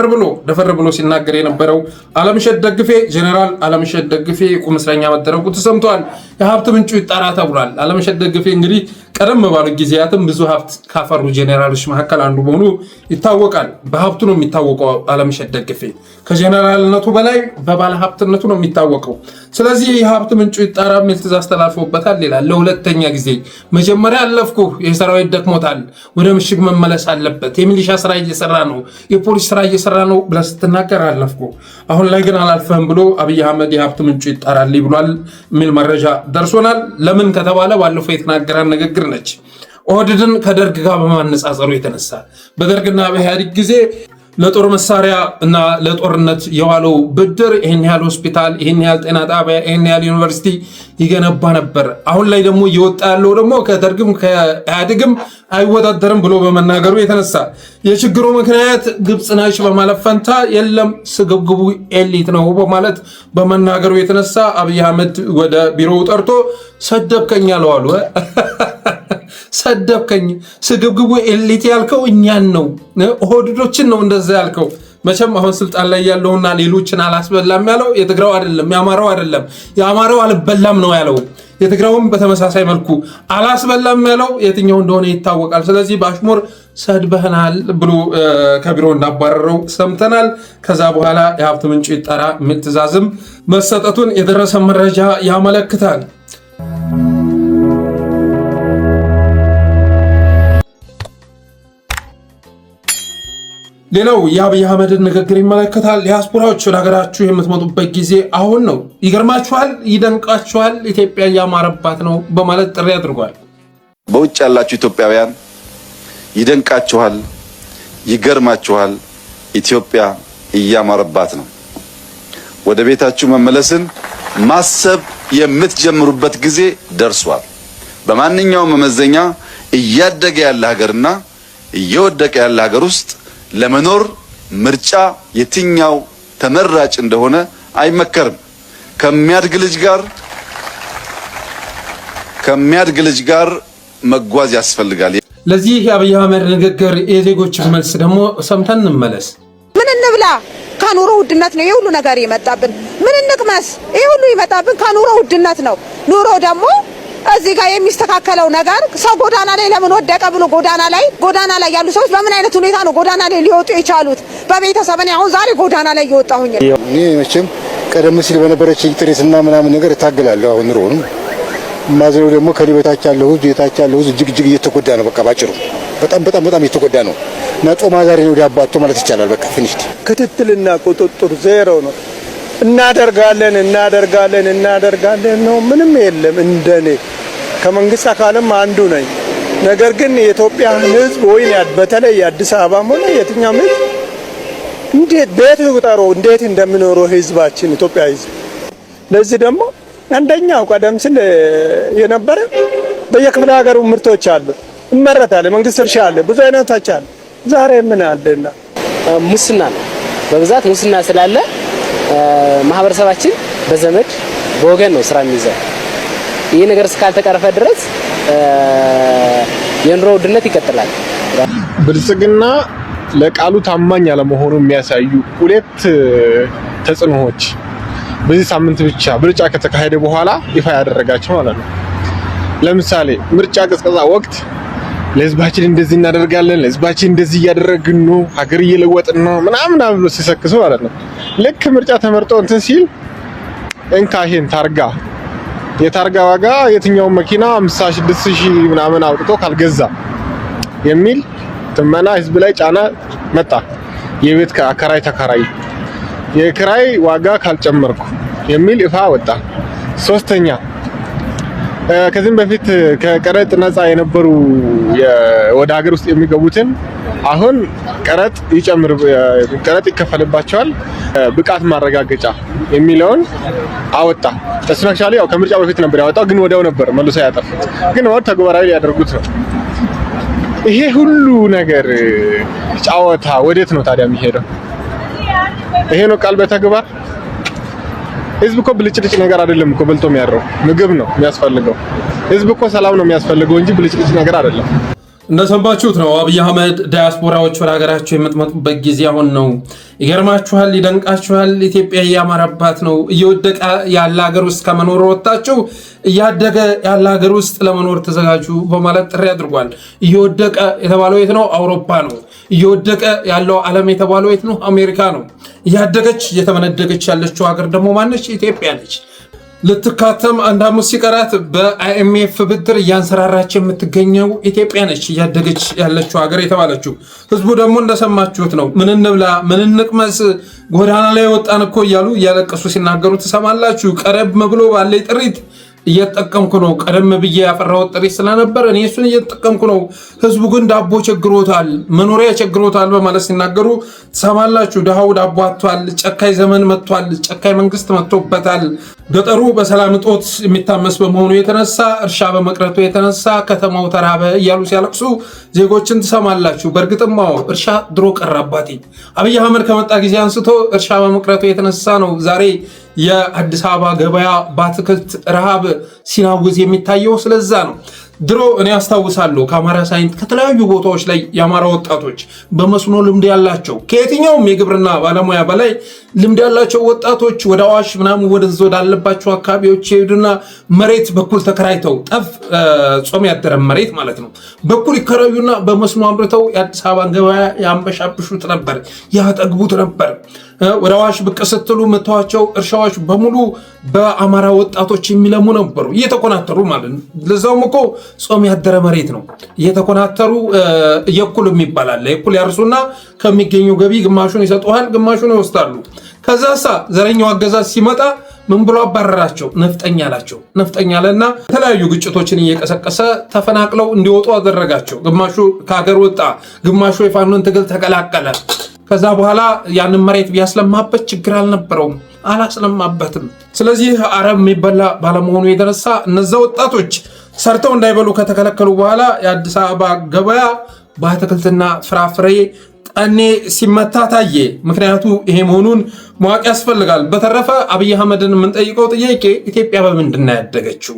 ብሎ ሲናገር የነበረው አለምሸት ደግፌ ጄኔራል አለምሸት ደግፌ ቁም እስረኛ መደረጉ ተሰምቷል። የሀብት ምንጩ ይጣራ ተብሏል። አለምሸት ደግፌ እንግዲህ ቀደም ባሉ ጊዜያትም ብዙ ሀብት ካፈሩ ጄኔራሎች መካከል አንዱ መሆኑ ይታወቃል። በሀብቱ ነው የሚታወቀው። አለምሸት ደግፌ ከጄኔራልነቱ በላይ በባለ ሀብትነቱ ነው የሚታወቀው። ስለዚህ የሀብት ምንጩ ይጣራ የሚል ትዕዛዝ ተላልፎበታል ይላል። ለሁለተኛ ጊዜ መጀመሪያ አለፍኩ፣ የሰራዊት ደክሞታል፣ ወደ ምሽግ መመለስ አለበት፣ የሚሊሻ ስራ እየሰራ ነው፣ የፖሊስ ስራ እየሰራ ነው ብለህ ስትናገር አለፍኩ፣ አሁን ላይ ግን አላልፈህም ብሎ አብይ አህመድ የሀብት ምንጩ ይጣራል ብሏል የሚል መረጃ ደርሶናል። ለምን ከተባለ ባለፈው የተናገረን ንግግር ነች። ኦህዴድን ከደርግ ጋር በማነጻጸሩ የተነሳ በደርግና በኢህአዴግ ጊዜ ለጦር መሳሪያ እና ለጦርነት የዋለው ብድር ይህን ያህል ሆስፒታል፣ ይህን ያህል ጤና ጣቢያ፣ ይህን ያህል ዩኒቨርሲቲ ይገነባ ነበር። አሁን ላይ ደግሞ እየወጣ ያለው ደግሞ ከደርግም ከኢህአዴግም አይወዳደርም ብሎ በመናገሩ የተነሳ የችግሩ ምክንያት ግብፅ ነች በማለት ፈንታ የለም ስግብግቡ ኤሊት ነው በማለት በመናገሩ የተነሳ አብይ አህመድ ወደ ቢሮው ጠርቶ ሰደብከኝ አለዋሉ። ሰደብከኝ፣ ስግብግቡ ኤሊት ያልከው እኛን ነው፣ ኦህዴዶችን ነው እንደዛ ያልከው። መቼም አሁን ስልጣን ላይ ያለውና ሌሎችን አላስበላም ያለው የትግራው አይደለም የአማራው አይደለም። የአማራው አልበላም ነው ያለው። የትግራውም በተመሳሳይ መልኩ አላስበላም ያለው የትኛው እንደሆነ ይታወቃል። ስለዚህ በአሽሙር ሰድበህናል ብሎ ከቢሮ እንዳባረረው ሰምተናል። ከዛ በኋላ የሀብት ምንጩ ይጣራ የሚል ትዕዛዝም መሰጠቱን የደረሰ መረጃ ያመለክታል። ሌላው የአብይ አህመድን ንግግር ይመለከታል። ዲያስፖራዎች ወደ ሀገራችሁ የምትመጡበት ጊዜ አሁን ነው። ይገርማችኋል፣ ይደንቃችኋል፣ ኢትዮጵያ እያማረባት ነው በማለት ጥሪ አድርጓል። በውጭ ያላችሁ ኢትዮጵያውያን ይደንቃችኋል፣ ይገርማችኋል፣ ኢትዮጵያ እያማረባት ነው። ወደ ቤታችሁ መመለስን ማሰብ የምትጀምሩበት ጊዜ ደርሷል። በማንኛውም መመዘኛ እያደገ ያለ ሀገርና እየወደቀ ያለ ሀገር ውስጥ ለመኖር ምርጫ የትኛው ተመራጭ እንደሆነ አይመከርም። ከሚያድግ ልጅ ጋር መጓዝ ያስፈልጋል። ለዚህ የአብይ አህመድ ንግግር የዜጎች መልስ ደግሞ ሰምተን እንመለስ። ምን እንብላ? ከኑሮ ውድነት ነው የሁሉ ነገር የመጣብን። ምን እንቅመስ? ይሄ ሁሉ ይመጣብን ከኑሮ ውድነት ነው። ኑሮ ደግሞ እዚህ ጋር የሚስተካከለው ነገር ሰው ጎዳና ላይ ለምን ወደቀ ብሎ ጎዳና ላይ ያሉ ሰዎች በምን አይነት ሁኔታ ነው ጎዳና ላይ ሊወጡ የቻሉት? በቤተሰብ እኔ አሁን ዛሬ ጎዳና ላይ እየወጣሁኝ እኔ መቼም ቀደም ሲል በነበረች ጥሬትና ምናምን ነገር እታገላለሁ። አሁን ኑሮውን ማዘሩ ደግሞ ከሊበታች ያለው ጄታች ያለው እጅግ እየተጎዳ ነው። በቃ ባጭሩ በጣም እየተጎዳ ነው። እና ጾማ ዛሬ ነው ዳባቶ ማለት ይቻላል። በቃ ፊኒሽድ። ክትትልና ቁጥጥር ዜሮ ነው። እናደርጋለን ነው፣ ምንም የለም። እንደኔ ከመንግስት አካልም አንዱ ነኝ። ነገር ግን የኢትዮጵያ ሕዝብ ወይ በተለይ አዲስ አበባም ሆነ የትኛውም ሕዝብ እንዴት ቤት ይቁጠሩ እንዴት እንደሚኖረው ሕዝባችን ኢትዮጵያ ሕዝብ ለዚህ ደግሞ አንደኛው ቀደም ሲል የነበረ በየክፍለ ሀገሩ ምርቶች አሉ፣ ይመረታል፣ መንግስት እርሻ አለ፣ ብዙ አይነቶች አሉ። ዛሬ ምን አለና ሙስና ነው። በብዛት ሙስና ስላለ ማህበረሰባችን በዘመድ በወገን ነው ስራ የሚይዘው። ይሄ ነገር እስካልተቀረፈ ድረስ የኑሮ ውድነት ይቀጥላል። ብልጽግና ለቃሉ ታማኝ ያለመሆኑ የሚያሳዩ ሁለት ተጽዕኖዎች በዚህ ሳምንት ብቻ ምርጫ ከተካሄደ በኋላ ይፋ ያደረጋቸው ማለት ነው። ለምሳሌ ምርጫ ቅስቀሳ ወቅት ለህዝባችን እንደዚህ እናደርጋለን፣ ለህዝባችን እንደዚህ እያደረግን ነው፣ ሀገር እየለወጥን ነው ምናምን ብሎ ሲሰክሱ ማለት ነው። ልክ ምርጫ ተመርጦ እንትን ሲል እንካ ይሄን የታርጋ ዋጋ የትኛውን መኪና 56000 ምናምን አውጥቶ ካልገዛ የሚል ትመና ህዝብ ላይ ጫና መጣ። የቤት አከራይ ተከራይ የክራይ ዋጋ ካልጨመርኩ የሚል ይፋ ወጣ። ሶስተኛ ከዚህም በፊት ከቀረጥ ነፃ የነበሩ ወደ ሀገር ውስጥ የሚገቡትን አሁን ቀረጥ ይከፈልባቸዋል፣ ብቃት ማረጋገጫ የሚለውን አወጣ። ተስናክሻሊ ያው ከምርጫ በፊት ነበር ያወጣው፣ ግን ወዲያው ነበር መልሶ ያጠፉት። ግን ወር ተግባራዊ ያደርጉት ነው። ይሄ ሁሉ ነገር ጫወታ ወዴት ነው ታዲያ የሚሄደው? ይሄ ነው ቃል በተግባር። ህዝብ እኮ ብልጭልጭ ነገር አይደለም እኮ በልቶ የሚያድረው ምግብ ነው የሚያስፈልገው። ህዝብ እኮ ሰላም ነው የሚያስፈልገው እንጂ ብልጭልጭ ነገር አይደለም። እንደሰማችሁት ነው። አብይ አህመድ ዲያስፖራዎች ወደ ሀገራቸው የምትመጡበት ጊዜ አሁን ነው። ይገርማችኋል፣ ይደንቃችኋል። ኢትዮጵያ እያማረባት ነው። እየወደቀ ያለ ሀገር ውስጥ ከመኖር ወጣችሁ እያደገ ያለ ሀገር ውስጥ ለመኖር ተዘጋጁ በማለት ጥሪ አድርጓል። እየወደቀ የተባለው የት ነው? አውሮፓ ነው። እየወደቀ ያለው ዓለም የተባለው የት ነው? አሜሪካ ነው። እያደገች እየተመነደገች ያለችው ሀገር ደግሞ ማነች? ኢትዮጵያ ነች። ልትካተም አንድ አመት ሲቀራት በአይኤምኤፍ ብድር እያንሰራራች የምትገኘው ኢትዮጵያ ነች። እያደገች ያለችው ሀገር የተባለችው ህዝቡ ደግሞ እንደሰማችሁት ነው። ምን እንብላ፣ ምን እንቅመስ፣ ጎዳና ላይ ወጣን እኮ እያሉ እያለቀሱ ሲናገሩ ትሰማላችሁ። ቀረብ ብሎ ባለይ ጥሪት እየተጠቀምኩ ነው። ቀደም ብዬ ያፈራሁት ጥሪት ስለነበር እኔ እሱን እየተጠቀምኩ ነው። ህዝቡ ግን ዳቦ ቸግሮታል፣ መኖሪያ ቸግሮታል በማለት ሲናገሩ ትሰማላችሁ። ድሃው ዳቦ አጥቷል። ጨካኝ ዘመን መጥቷል። ጨካኝ መንግስት መጥቶበታል። ገጠሩ በሰላም እጦት የሚታመስ በመሆኑ የተነሳ እርሻ በመቅረቱ የተነሳ ከተማው ተራበ እያሉ ሲያለቅሱ ዜጎችን ትሰማላችሁ። በእርግጥም እርሻ ድሮ ቀራባቴ አብይ አህመድ ከመጣ ጊዜ አንስቶ እርሻ በመቅረቱ የተነሳ ነው ዛሬ የአዲስ አበባ ገበያ በአትክልት ረሃብ ሲናውዝ የሚታየው። ስለዛ ነው። ድሮ እኔ አስታውሳለሁ ከአማራ ሳይንት ከተለያዩ ቦታዎች ላይ የአማራ ወጣቶች በመስኖ ልምድ ያላቸው ከየትኛውም የግብርና ባለሙያ በላይ ልምድ ያላቸው ወጣቶች ወደ አዋሽ ምናምን ወደዛ ወዳለባቸው አካባቢዎች ይሄዱና መሬት በኩል ተከራይተው ጾም ያደረ መሬት ማለት ነው በኩል ይከራዩና በመስኖ አምርተው የአዲስ አበባን ገበያ ያንበሻብሹት ነበር፣ ያጠግቡት ነበር። ወደ አዋሽ ብቅ ስትሉ መተዋቸው እርሻዎች በሙሉ በአማራ ወጣቶች የሚለሙ ነበሩ፣ እየተኮናተሩ ማለት ነው። ለዛውም እኮ ጾም ያደረ መሬት ነው። እየተኮናተሩ የኩል የሚባላል የኩል ያርሱና ከሚገኘው ገቢ ግማሹን ይሰጡሃል፣ ግማሹን ይወስዳሉ። ከዛሳ ዘረኛው አገዛዝ ሲመጣ ምን ብሎ አባረራቸው? ነፍጠኛ አላቸው። ነፍጠኛ አለና የተለያዩ ግጭቶችን እየቀሰቀሰ ተፈናቅለው እንዲወጡ አደረጋቸው። ግማሹ ከሀገር ወጣ፣ ግማሹ የፋኖን ትግል ተቀላቀለ። ከዛ በኋላ ያንን መሬት ቢያስለማበት ችግር አልነበረውም፣ አላስለማበትም። ስለዚህ አረብ የሚበላ ባለመሆኑ የተነሳ እነዛ ወጣቶች ሰርተው እንዳይበሉ ከተከለከሉ በኋላ የአዲስ አበባ ገበያ በአትክልትና ፍራፍሬ ጠኔ ሲመታ ታየ። ምክንያቱ ይሄ መሆኑን ማወቅ ያስፈልጋል። በተረፈ አብይ አህመድን የምንጠይቀው ጥያቄ ኢትዮጵያ በምንድን ነው ያደገችው?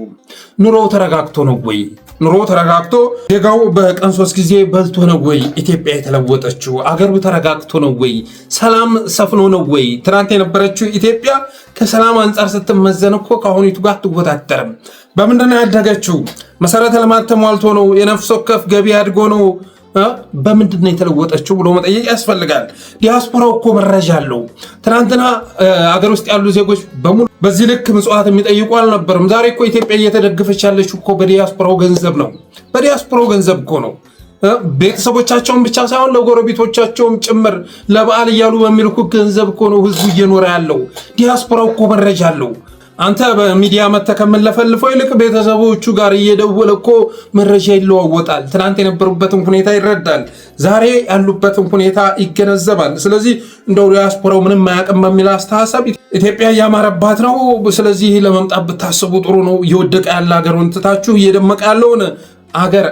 ኑሮ ተረጋግቶ ነው ወይ? ኑሮ ተረጋግቶ ዜጋው በቀን 3 ጊዜ በልቶ ነው ወይ ኢትዮጵያ የተለወጠችው? አገሩ ተረጋግቶ ነው ወይ? ሰላም ሰፍኖ ነው ወይ? ትናንት የነበረችው ኢትዮጵያ ከሰላም አንጻር ስትመዘን እኮ ከአሁኒቱ ጋር አትወዳደርም። በምንድን ነው ያደገችው? መሰረተ ልማት ተሟልቶ ነው? የነፍስ ወከፍ ገቢ አድጎ ነው? በምንድን ነው የተለወጠችው ብሎ መጠየቅ ያስፈልጋል። ዲያስፖራው እኮ መረጃ አለው። ትናንትና አገር ውስጥ ያሉ ዜጎች በሙሉ በዚህ ልክ ምጽዋት የሚጠይቁ አልነበርም። ዛሬ እኮ ኢትዮጵያ እየተደገፈች ያለችው እኮ በዲያስፖራው ገንዘብ ነው። በዲያስፖራው ገንዘብ እኮ ነው። ቤተሰቦቻቸውን ብቻ ሳይሆን ለጎረቤቶቻቸውም ጭምር ለበዓል እያሉ በሚልኩ ገንዘብ እኮ ነው ህዝቡ እየኖረ ያለው። ዲያስፖራው እኮ መረጃ አለው። አንተ በሚዲያ መተከምለፈልፈው ይልቅ ቤተሰቦቹ ጋር እየደወለ እኮ መረጃ ይለዋወጣል። ትናንት የነበሩበትን ሁኔታ ይረዳል። ዛሬ ያሉበትን ሁኔታ ይገነዘባል። ስለዚህ እንደው ዲያስፖራው ምንም አያውቅም በሚል አስተሳሰብ ኢትዮጵያ እያማረባት ነው፣ ስለዚህ ለመምጣት ብታስቡ ጥሩ ነው፣ እየወደቀ ያለ ሀገሩን ትታችሁ እየደመቀ ያለውን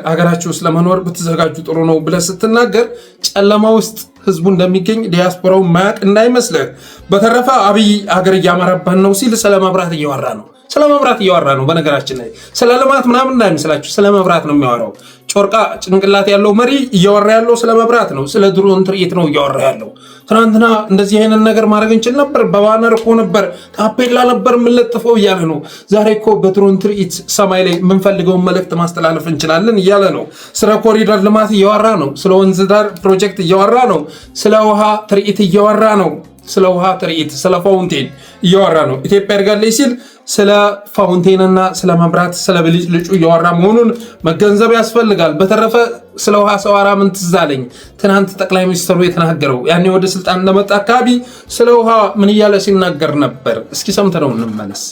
አገራችሁ ውስጥ ለመኖር ብትዘጋጁ ጥሩ ነው ብለህ ስትናገር ጨለማ ውስጥ ህዝቡ እንደሚገኝ ዲያስፖራው ማያቅ እንዳይመስልህ። በተረፈ አብይ አገር እያመረባን ነው ሲል ስለ መብራት እያወራ ነው። ስለ መብራት እያወራ ነው። በነገራችን ላይ ስለ ልማት ምናምን እንዳይመስላችሁ ስለ መብራት ነው የሚያወራው። ጮርቃ ጭንቅላት ያለው መሪ እያወራ ያለው ስለ መብራት ነው። ስለ ድሮን ትርኢት ነው እያወራ ያለው። ትናንትና እንደዚህ አይነት ነገር ማድረግ እንችል ነበር፣ በባነር እኮ ነበር፣ ታፔላ ነበር የምንለጥፈው እያለ ነው። ዛሬ እኮ በድሮን ትርኢት ሰማይ ላይ የምንፈልገውን መልእክት ማስተላለፍ እንችላለን እያለ ነው። ስለ ኮሪደር ልማት እያወራ ነው። ስለ ወንዝ ዳር ፕሮጀክት እያወራ ነው። ስለ ውሃ ትርኢት እያወራ ነው። ስለ ውሃ ትርኢት፣ ስለ ፋውንቴን እያወራ ነው። ኢትዮጵያ ያድጋለች ሲል ስለ ፋውንቴንና ስለ መብራት ስለ ብልጭልጩ እያወራ መሆኑን መገንዘብ ያስፈልጋል። በተረፈ ስለ ውሃ ሰዋራ ምን ትዝ አለኝ? ትናንት ጠቅላይ ሚኒስትሩ የተናገረው ያኔ ወደ ስልጣን እንደመጣ አካባቢ ስለ ውሃ ምን እያለ ሲናገር ነበር? እስኪ ሰምተነው እንመለስ።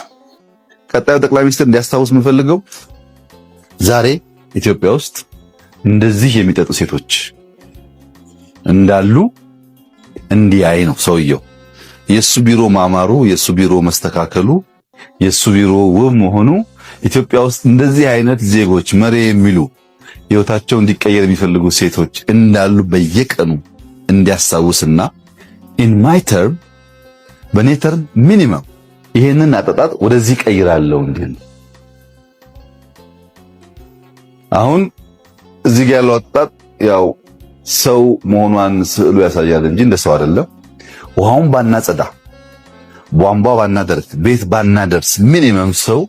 ቀጣዩ ጠቅላይ ሚኒስትር እንዲያስታውስ የምፈልገው ዛሬ ኢትዮጵያ ውስጥ እንደዚህ የሚጠጡ ሴቶች እንዳሉ እንዲያይ ነው ሰውየው። የሱ ቢሮ ማማሩ፣ የሱ ቢሮ መስተካከሉ፣ የሱ ቢሮ ውብ መሆኑ ኢትዮጵያ ውስጥ እንደዚህ አይነት ዜጎች መሪ የሚሉ ህይወታቸው እንዲቀየር የሚፈልጉ ሴቶች እንዳሉ በየቀኑ እንዲያስታውስና ኢን ማይ ተርም በኔ ተርም ሚኒመም ይሄንን አጠጣጥ ወደዚህ ቀይራለሁ እንዲል አሁን እዚህ ጋር ያለው አጠጣጥ ያው ሰው መሆኗን ስዕሉ ያሳያል እንጂ እንደ ሰው አይደለም። ውሃውን ባናጸዳ፣ ቧንቧ ባናደርስ፣ ቤት ባናደርስ ሚኒመም ሰው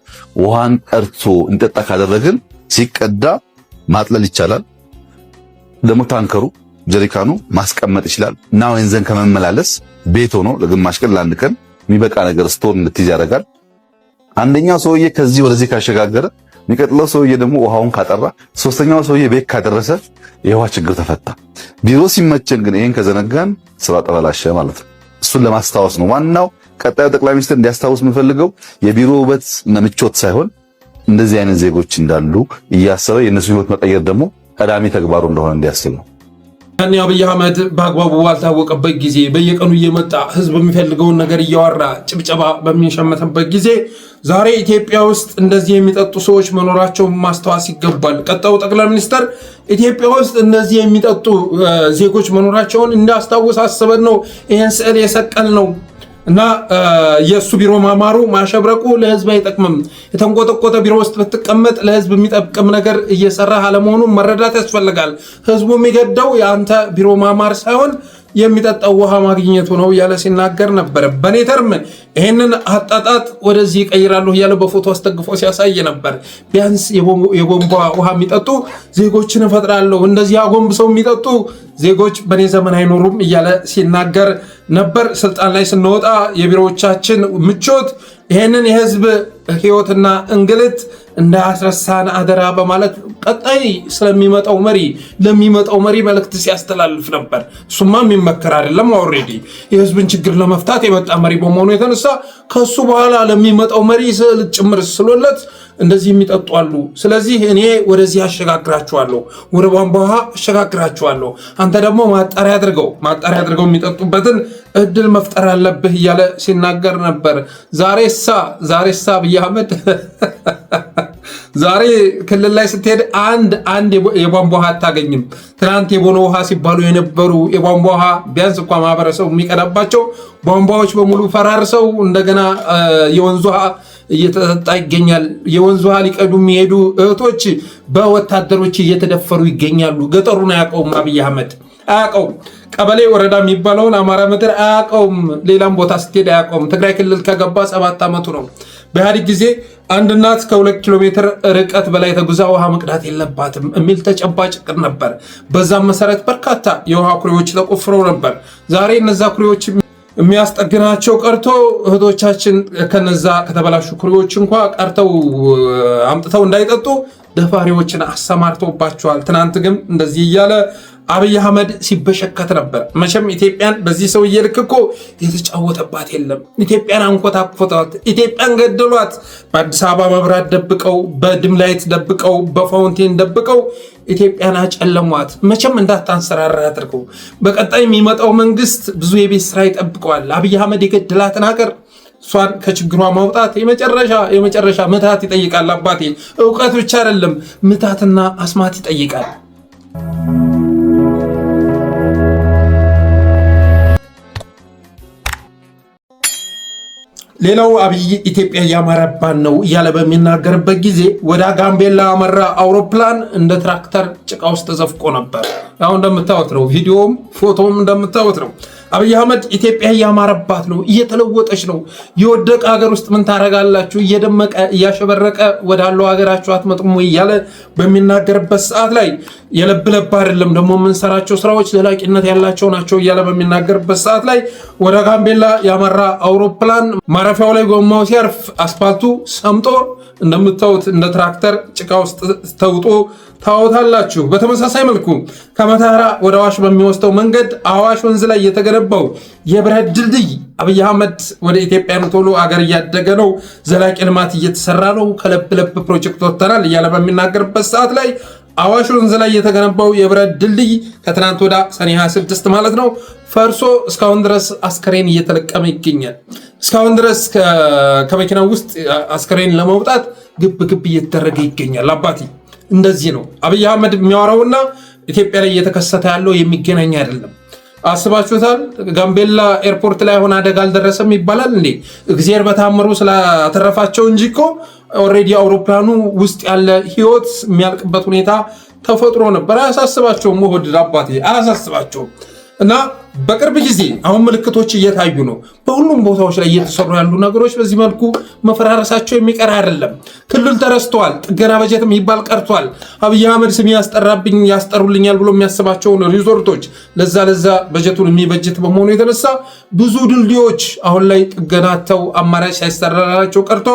ውሃን ቀርቶ እንጠጣ ካደረግን ሲቀዳ ማጥለል ይቻላል። ደግሞ ታንከሩ ጀሪካኑ ማስቀመጥ ይችላል እና ወንዘን ከመመላለስ ቤት ሆኖ ለግማሽ ቀን ለአንድ ቀን የሚበቃ ነገር ስቶር እንድትይዝ ያደርጋል። አንደኛው ሰውዬ ከዚህ ወደዚህ ካሸጋገረ የሚቀጥለው ሰውዬ ደግሞ ውሃውን ካጠራ፣ ሶስተኛው ሰውዬ ቤት ካደረሰ የውሃ ችግር ተፈታ። ቢሮ ሲመቸን ግን ይሄን ከዘነጋን ስራ ተበላሸ ማለት ነው። እሱን ለማስታወስ ነው ዋናው። ቀጣዩ ጠቅላይ ሚኒስትር እንዲያስታውስ የምፈልገው የቢሮ ውበት እና ምቾት ሳይሆን እንደዚህ አይነት ዜጎች እንዳሉ እያሰበ የነሱ ህይወት መቀየር ደግሞ ቀዳሚ ተግባሩ እንደሆነ እንዲያስብ ነው። ያኔ አብይ አህመድ በአግባቡ ባልታወቀበት ጊዜ በየቀኑ እየመጣ ህዝብ የሚፈልገውን ነገር እያወራ ጭብጨባ በሚሸመተበት ጊዜ ዛሬ ኢትዮጵያ ውስጥ እንደዚህ የሚጠጡ ሰዎች መኖራቸውን ማስተዋስ ይገባል። ቀጣዩ ጠቅላይ ሚኒስትር ኢትዮጵያ ውስጥ እንደዚህ የሚጠጡ ዜጎች መኖራቸውን እንዳስታውስ አስበን ነው ይሄን ስዕል የሰቀል ነው። እና የሱ ቢሮ ማማሩ ማሸብረቁ ለህዝብ አይጠቅምም። የተንቆጠቆጠ ቢሮ ውስጥ ብትቀመጥ ለህዝብ የሚጠቅም ነገር እየሰራህ አለመሆኑን መረዳት ያስፈልጋል። ህዝቡ የሚገደው የአንተ ቢሮ ማማር ሳይሆን የሚጠጣው ውሃ ማግኘቱ ነው እያለ ሲናገር ነበር። በኔ ተርም ይሄንን አጣጣጥ ወደዚህ ይቀይራለሁ እያለ በፎቶ አስደግፎ ሲያሳይ ነበር። ቢያንስ የቦምባ ውሃ የሚጠጡ ዜጎችን እፈጥራለሁ፣ እንደዚህ አጎንብሰው የሚጠጡ ዜጎች በኔ ዘመን አይኖሩም እያለ ሲናገር ነበር። ስልጣን ላይ ስንወጣ የቢሮዎቻችን ምቾት ይሄንን የህዝብ ህይወትና እንግልት እንዳያስረሳን አደራ በማለት ቀጣይ ስለሚመጣው መሪ ለሚመጣው መሪ መልእክት ሲያስተላልፍ ነበር። እሱማ የሚመከር አይደለም። ኦልሬዲ የህዝብን ችግር ለመፍታት የመጣ መሪ በመሆኑ የተነሳ ከሱ በኋላ ለሚመጣው መሪ ስዕል ጭምር ስሎለት እንደዚህ የሚጠጡ አሉ። ስለዚህ እኔ ወደዚህ አሸጋግራቸዋለሁ፣ ወደ ቧንቧ ውሃ አሸጋግራቸዋለሁ። አንተ ደግሞ ማጣሪያ አድርገው የሚጠጡበትን እድል መፍጠር አለብህ እያለ ሲናገር ነበር። ዛሬሳ አብይ አህመድ ዛሬ ክልል ላይ ስትሄድ አንድ የቧንቧ ውሃ አታገኝም። ትናንት የቦኖ ውሃ ሲባሉ የነበሩ የቧንቧ ውሃ ቢያንስ እንኳን ማህበረሰቡ የሚቀዳባቸው ቧንቧዎች በሙሉ ፈራርሰው እንደገና የወንዝ ውሃ እየተጠጣ ይገኛል። የወንዝ ውሃ ሊቀዱ የሚሄዱ እህቶች በወታደሮች እየተደፈሩ ይገኛሉ። ገጠሩን አያውቀውም አብይ አህመድ አያውቀውም። ቀበሌ ወረዳ የሚባለውን አማራ ምድር አያውቀውም። ሌላም ቦታ ስትሄድ አያውቀውም። ትግራይ ክልል ከገባ 7 ዓመቱ ነው። በኢህአዴግ ጊዜ አንድ እናት ከ2 ኪሎ ሜትር ርቀት በላይ ተጉዛ ውሃ መቅዳት የለባትም የሚል ተጨባጭ እቅድ ነበር። በዛም መሰረት በርካታ የውሃ ኩሬዎች ተቆፍረው ነበር። ዛሬ እነዛ ኩሬዎች የሚያስጠግናቸው ቀርቶ እህቶቻችን ከነዛ ከተበላሹ ኩሬዎች እንኳ ቀርተው አምጥተው እንዳይጠጡ ደፋሪዎችን አሰማርተውባቸዋል። ትናንት ግን እንደዚህ እያለ አብይ አህመድ ሲበሸከት ነበር። መቼም ኢትዮጵያን በዚህ ሰውዬ ልክ እኮ የተጫወተባት የለም። ኢትዮጵያን አንኮታኮቷት፣ ኢትዮጵያን ገደሏት። በአዲስ አበባ መብራት ደብቀው፣ በድምላይት ደብቀው፣ በፋውንቴን ደብቀው ኢትዮጵያን አጨለሟት። መቼም እንዳታንሰራራ አድርገው። በቀጣይ የሚመጣው መንግስት ብዙ የቤት ስራ ይጠብቀዋል። አብይ አህመድ የገደላትን ሀገር እሷን ከችግሯ ማውጣት የመጨረሻ ምታት ይጠይቃል። አባቴ እውቀት ብቻ አይደለም ምታትና አስማት ይጠይቃል። ሌላው አብይ ኢትዮጵያ እያማረባን ነው እያለ በሚናገርበት ጊዜ ወደ ጋምቤላ ያመራ አውሮፕላን እንደ ትራክተር ጭቃ ውስጥ ተዘፍቆ ነበር። ያው እንደምታዩት ነው፣ ቪዲዮም ፎቶም እንደምታዩት ነው። አብይ አህመድ ኢትዮጵያ እያማረባት ነው፣ እየተለወጠች ነው። የወደቀ ሀገር ውስጥ ምን ታረጋላችሁ? እየደመቀ እያሸበረቀ ወዳለው ሀገራችሁ አትመጡም ወይ እያለ በሚናገርበት ሰዓት ላይ የለብ ለብ አይደለም ደግሞ የምንሰራቸው ስራዎች ዘላቂነት ያላቸው ናቸው እያለ በሚናገርበት ሰዓት ላይ ወደ ጋምቤላ ያመራ አውሮፕላን ማረፊያው ላይ ጎማው ሲያርፍ አስፓልቱ ሰምጦ እንደምታዩት እንደ ትራክተር ጭቃ ውስጥ ተውጦ ታወታላችሁ። በተመሳሳይ መልኩ ከመተሃራ ወደ አዋሽ በሚወስደው መንገድ አዋሽ ወንዝ ላይ የተገነባው የብረት ድልድይ አብይ አህመድ ወደ ኢትዮጵያ ቶሎ አገር እያደገ ነው፣ ዘላቂ ልማት እየተሰራ ነው፣ ከለብ ለብ ፕሮጀክት ወጥተናል እያለ በሚናገርበት ሰዓት ላይ አዋሽ ወንዝ ላይ የተገነባው የብረት ድልድይ ከትናንት ወደ ሰኔ 26 ማለት ነው ፈርሶ እስካሁን ድረስ አስከሬን እየተለቀመ ይገኛል። እስካሁን ድረስ ከመኪናው ውስጥ አስከሬን ለማውጣት ግብ እየተደረገ ይገኛል። አባቴ እንደዚህ ነው አብይ አህመድ የሚያወራውና ኢትዮጵያ ላይ እየተከሰተ ያለው የሚገናኝ አይደለም። አስባችሁታል? ጋምቤላ ኤርፖርት ላይ ሆነ አደጋ አልደረሰም ይባላል እንዴ? እግዚአብሔር በታምሩ ስላተረፋቸው እንጂ እኮ ኦልሬዲ አውሮፕላኑ ውስጥ ያለ ህይወት የሚያልቅበት ሁኔታ ተፈጥሮ ነበር። አያሳስባቸውም? ወህድ አባቴ አያሳስባቸውም? እና በቅርብ ጊዜ አሁን ምልክቶች እየታዩ ነው። በሁሉም ቦታዎች ላይ እየተሰሩ ያሉ ነገሮች በዚህ መልኩ መፈራረሳቸው የሚቀር አይደለም። ክልል ተረስተዋል። ጥገና በጀት የሚባል ቀርቷል። አብይ አህመድ ስም ያስጠሩልኛል ብሎ የሚያስባቸውን ሪዞርቶች ለዛ በጀቱን የሚበጀት በመሆኑ የተነሳ ብዙ ድልድዮች አሁን ላይ ጥገናተው አማራጭ ሳይሰራላቸው ቀርቶ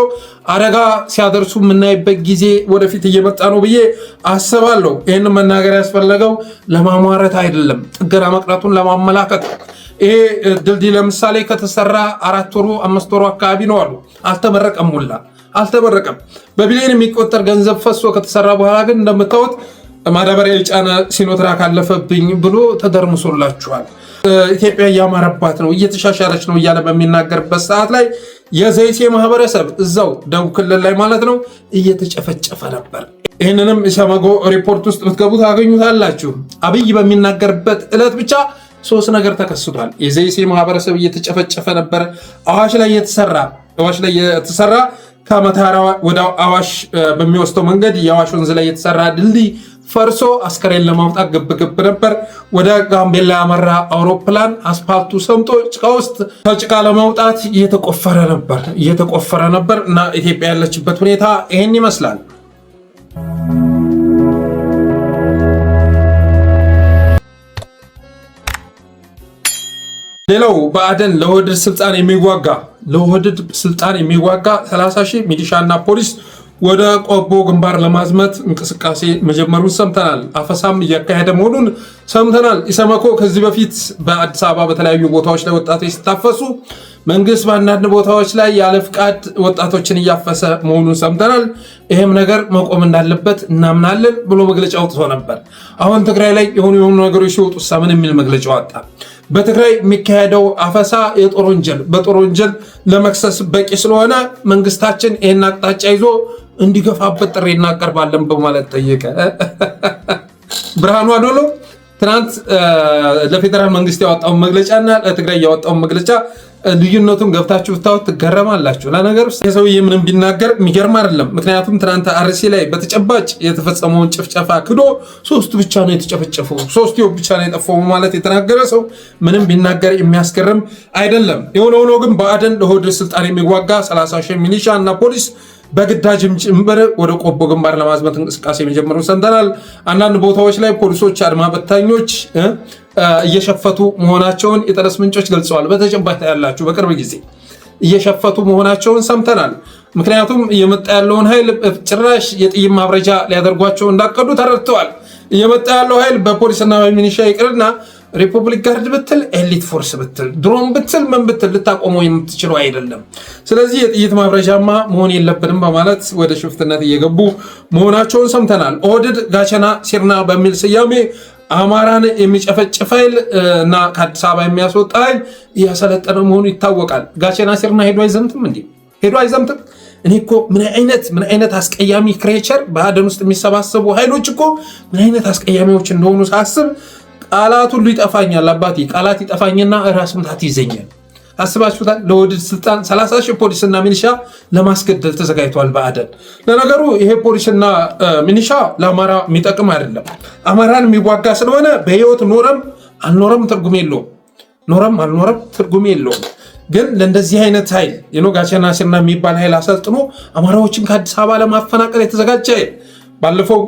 አደጋ ሲያደርሱ የምናይበት ጊዜ ወደፊት እየመጣ ነው ብዬ አስባለሁ። ይህን መናገር ያስፈለገው ለማሟረት አይደለም፣ ጥገና መቅረቱን ለማመላከት። ይሄ ድልድይ ለምሳሌ ከተሰራ 4 ወሩ 5 ወሩ አካባቢ ነው አሉ። አልተመረቀም፣ ሁላ አልተመረቀም። በቢሊዮን የሚቆጠር ገንዘብ ፈሶ ከተሰራ በኋላ ግን እንደምታዩት ማዳበሪያ የጫነ ሲኖትራክ አለፈብኝ ብሎ ተደርምሶላችኋል። ኢትዮጵያ እያማረባት ነው፣ እየተሻሻለች ነው እያለ በሚናገርበት ሰዓት ላይ የዘይሴ ማህበረሰብ እዛው ደቡብ ክልል ላይ ማለት ነው እየተጨፈጨፈ ነበር። ይህንንም ኢሰመጎ ሪፖርት ውስጥ ብትገቡ ታገኙታላችሁ። አብይ በሚናገርበት ዕለት ብቻ 3 ነገር ተከስቷል። የዘይሴ ማህበረሰብ እየተጨፈጨፈ ነበር። አዋሽ ላይ የተሰራ ከመተሃራ ወደ አዋሽ በሚወስደው መንገድ የአዋሽ ወንዝ ላይ የተሰራ ድልድይ ፈርሶ አስከሬን ለማውጣት ግብ ነበር። ወደ ጋምቤላ ያመራ አውሮፕላን አስፓልቱ ሰምጦ ጭቃ ውስጥ ከጭቃ ለማውጣት እየተቆፈረ ነበር እና ኢትዮጵያ ያለችበት ሁኔታ ይህን ይመስላል። ሌላው ብአዴን ለውህደት ስልጣን የሚዋጋ 30 ሺህ ሚሊሻና ፖሊስ ወደ ቆቦ ግንባር ለማዝመት እንቅስቃሴ መጀመሩን ሰምተናል። አፈሳም እያካሄደ መሆኑን ሰምተናል። ኢሰመኮ ከዚህ በፊት በአዲስ አበባ በተለያዩ ቦታዎች ላይ ወጣቶች ሲታፈሱ መንግስት በአንዳንድ ቦታዎች ላይ ያለ ፍቃድ ወጣቶችን እያፈሰ መሆኑን ሰምተናል። ይህም ነገር መቆም እንዳለበት እናምናለን ብሎ መግለጫ አውጥቶ ነበር። አሁን ትግራይ ላይ የሆኑ ነገሮች ሲወጡ ምን የሚል መግለጫ ወጣ? በትግራይ የሚካሄደው አፈሳ በጦር ወንጀል ለመክሰስ በቂ ስለሆነ መንግስታችን ይህን አቅጣጫ ይዞ እንዲገፋበት ጥሪ እናቀርባለን በማለት ጠየቀ። ብርሃኑ አዶሎ ትናንት ለፌደራል መንግስት ያወጣውን መግለጫና ለትግራይ ያወጣውን መግለጫ ልዩነቱን ገብታችሁ ብታዩት ትገረማላችሁ። ለነገሩ የሰውዬ ምንም ቢናገር የሚገርም አይደለም። ምክንያቱም ትናንት አርሲ ላይ በተጨባጭ የተፈጸመውን ጭፍጨፋ ክዶ 3 ብቻ ነው የተጨፈጨፈው፣ 3 ብቻ ነው የጠፋው ማለት የተናገረ ሰው ምንም ቢናገር የሚያስገርም አይደለም። የሆነ ሆኖ ግን ብአዴን ለሆድ ስልጣን የሚዋጋ 30,000 ሚሊሻ እና ፖሊስ በግዳጅም ጭምር ወደ ቆቦ ግንባር ለማዝመት እንቅስቃሴ መጀመሩን ሰምተናል። አንዳንድ ቦታዎች ላይ ፖሊሶች፣ አድማ በታኞች እየሸፈቱ መሆናቸውን የጠለስ ምንጮች ገልጸዋል። በተጨባጭ ያላችሁ በቅርብ ጊዜ እየሸፈቱ መሆናቸውን ሰምተናል። ምክንያቱም እየመጣ ያለውን ኃይል ጭራሽ የጥይት ማብረጃ ሊያደርጓቸው እንዳቀዱ ተረድተዋል። እየመጣ ያለው ኃይል በፖሊስና በሚኒሻ ይቅርና ሪፐብሊክ ጋርድ ብትል ኤሊት ፎርስ ብትል ድሮን ብትል ምን ብትል ልታቆመው የምትችለው አይደለም። ስለዚህ የጥይት ማብረጃማ መሆን የለብንም በማለት ወደ ሽፍትነት እየገቡ መሆናቸውን ሰምተናል። ኦህዴድ ጋቸና ሲርና በሚል ስያሜ አማራን የሚጨፈጭፍ ኃይል እና ከአዲስ አበባ የሚያስወጣ ኃይል እያሰለጠነ መሆኑ ይታወቃል። ጋቸና ሲርና ሄዶ አይዘምትም እንዴ? ሄዶ አይዘምትም? እኔ እኮ ምን አይነት አስቀያሚ ክሬቸር በአደን ውስጥ የሚሰባሰቡ ኃይሎች እኮ ምን አይነት አስቀያሚዎች እንደሆኑ ሳስብ ቃላት ሁሉ ይጠፋኛል። አባቴ ቃላት ይጠፋኝና ራስ ምታት ይዘኛል። አስባችሁታል? ለወድድ ስልጣን 30,000 ፖሊስና ሚሊሻ ለማስገደል ተዘጋጅቷል ብአዴን። ለነገሩ ይሄ ፖሊስና ሚሊሻ ለአማራ የሚጠቅም አይደለም። አማራን የሚዋጋ ስለሆነ በህይወት ኖረም አልኖረም ትርጉም የለውም። ኖረም አልኖረም ትርጉም የለውም። ግን ለእንደዚህ አይነት ኃይል ጋቸና ሲርና የሚባል ኃይል አሰልጥኖ አማራዎችን ከአዲስ አበባ ለማፈናቀል የተዘጋጀ ኃይል ባለፈው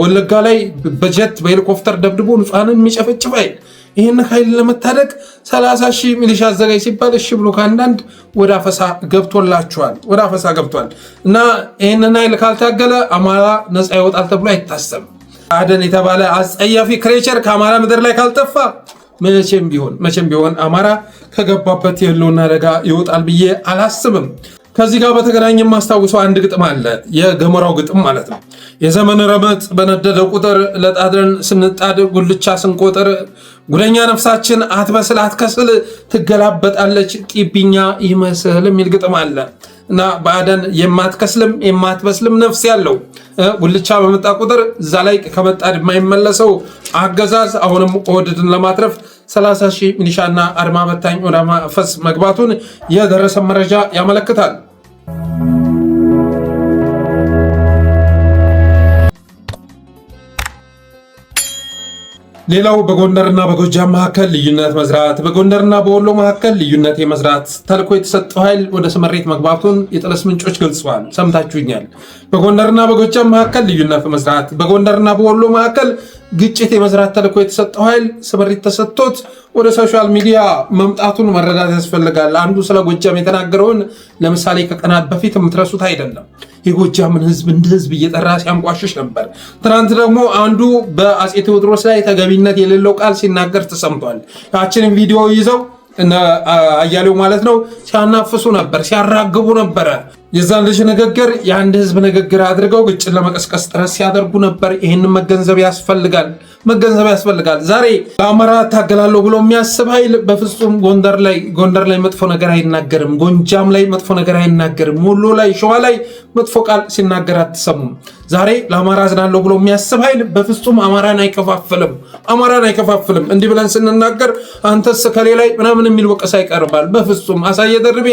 ወለጋ ላይ በጀት በሄሊኮፕተር ደብድቦ ንጹሃንን የሚጨፈጭፍ ኃይል ይህን ኃይል ለመታደግ 30,000 ሚሊሻ አዘጋጅ ሲባል እሺ ብሎ ከአንዳንድ ወደ አፈሳ ገብቶላቸዋል። ወደ አፈሳ ገብቷል እና ይህንን ኃይል ካልታገለ አማራ ነፃ ይወጣል ተብሎ አይታሰብም። ብአዴን የተባለ አጸያፊ ክሬቸር ከአማራ ምድር ላይ ካልጠፋ መቼም ቢሆን አማራ ከገባበት የህልውና አደጋ ይወጣል ብዬ አላስብም። ከዚህ ጋር በተገናኘ የማስታውሰው አንድ ግጥም አለ። የገሞራው ግጥም ማለት ነው። የዘመን ረመጥ በነደደ ቁጥር ለጣድረን ስንጣድ ጉልቻ ስንቆጥር ጉደኛ ነፍሳችን አትበስል አትከስል ትገላበጣለች ቂብኛ ይመስል የሚል ግጥም አለ እና ብአዴን የማትከስልም የማትበስልም ነፍስ ያለው ጉልቻ በመጣ ቁጥር እዛ ላይ ከመጣድ የማይመለሰው አገዛዝ አሁንም ኦህዴድን ለማትረፍ 30,000 ሚሊሻና አድማ በታኝ ወደ ማፈስ መግባቱን የደረሰ መረጃ ያመለክታል። ሌላው በጎንደርና በጎጃም መካከል ልዩነት መዝራት፣ በጎንደርና በወሎ መካከል ልዩነት የመዝራት ተልዕኮ የተሰጠው ኃይል ወደ ስምሪት መግባቱን የጠለስ ምንጮች ገልጸዋል። ሰምታችሁኛል። በጎንደርና በጎጃም መካከል ልዩነት መዝራት፣ በጎንደርና በወሎ መካከል ግጭት የመዝራት ተልዕኮ የተሰጠው ኃይል ስምሪት ተሰጥቶት ወደ ሶሻል ሚዲያ መምጣቱን መረዳት ያስፈልጋል። አንዱ ስለ ጎጃም የተናገረውን ለምሳሌ ከቀናት በፊት የምትረሱት አይደለም። የጎጃምን ህዝብ እንደ ህዝብ እየጠራ ሲያንቋሽሽ ነበር። ትናንት ደግሞ አንዱ በአፄ ቴዎድሮስ ላይ ተገቢነት የሌለው ቃል ሲናገር ተሰምቷል። ያችንን ቪዲዮ ይዘው አያሌው ማለት ነው ሲያናፍሱ ነበር፣ ሲያራግቡ ነበረ። የዛን ልጅ ንግግር የአንድ ህዝብ ንግግር አድርገው ግጭት ለመቀስቀስ ጥረት ሲያደርጉ ነበር። ይህንን መገንዘብ ያስፈልጋል። ዛሬ በአማራ ታገላለሁ ብሎ የሚያስብ ኃይል በፍጹም ጎንደር ላይ መጥፎ ነገር አይናገርም። ጎንጃም ላይ መጥፎ ነገር አይናገርም። ወሎ ላይ፣ ሸዋ ላይ መጥፎ ቃል ሲናገር አትሰሙም። ዛሬ ለአማራ አዝናለሁ ብሎ የሚያስብ ኃይል በፍጹም አማራን አይከፋፍልም። እንዲህ ብለን ስንናገር አንተስ ከሌ ላይ ምናምን የሚል ወቀሳ ይቀርባል። በፍጹም አሳየ ደርቤ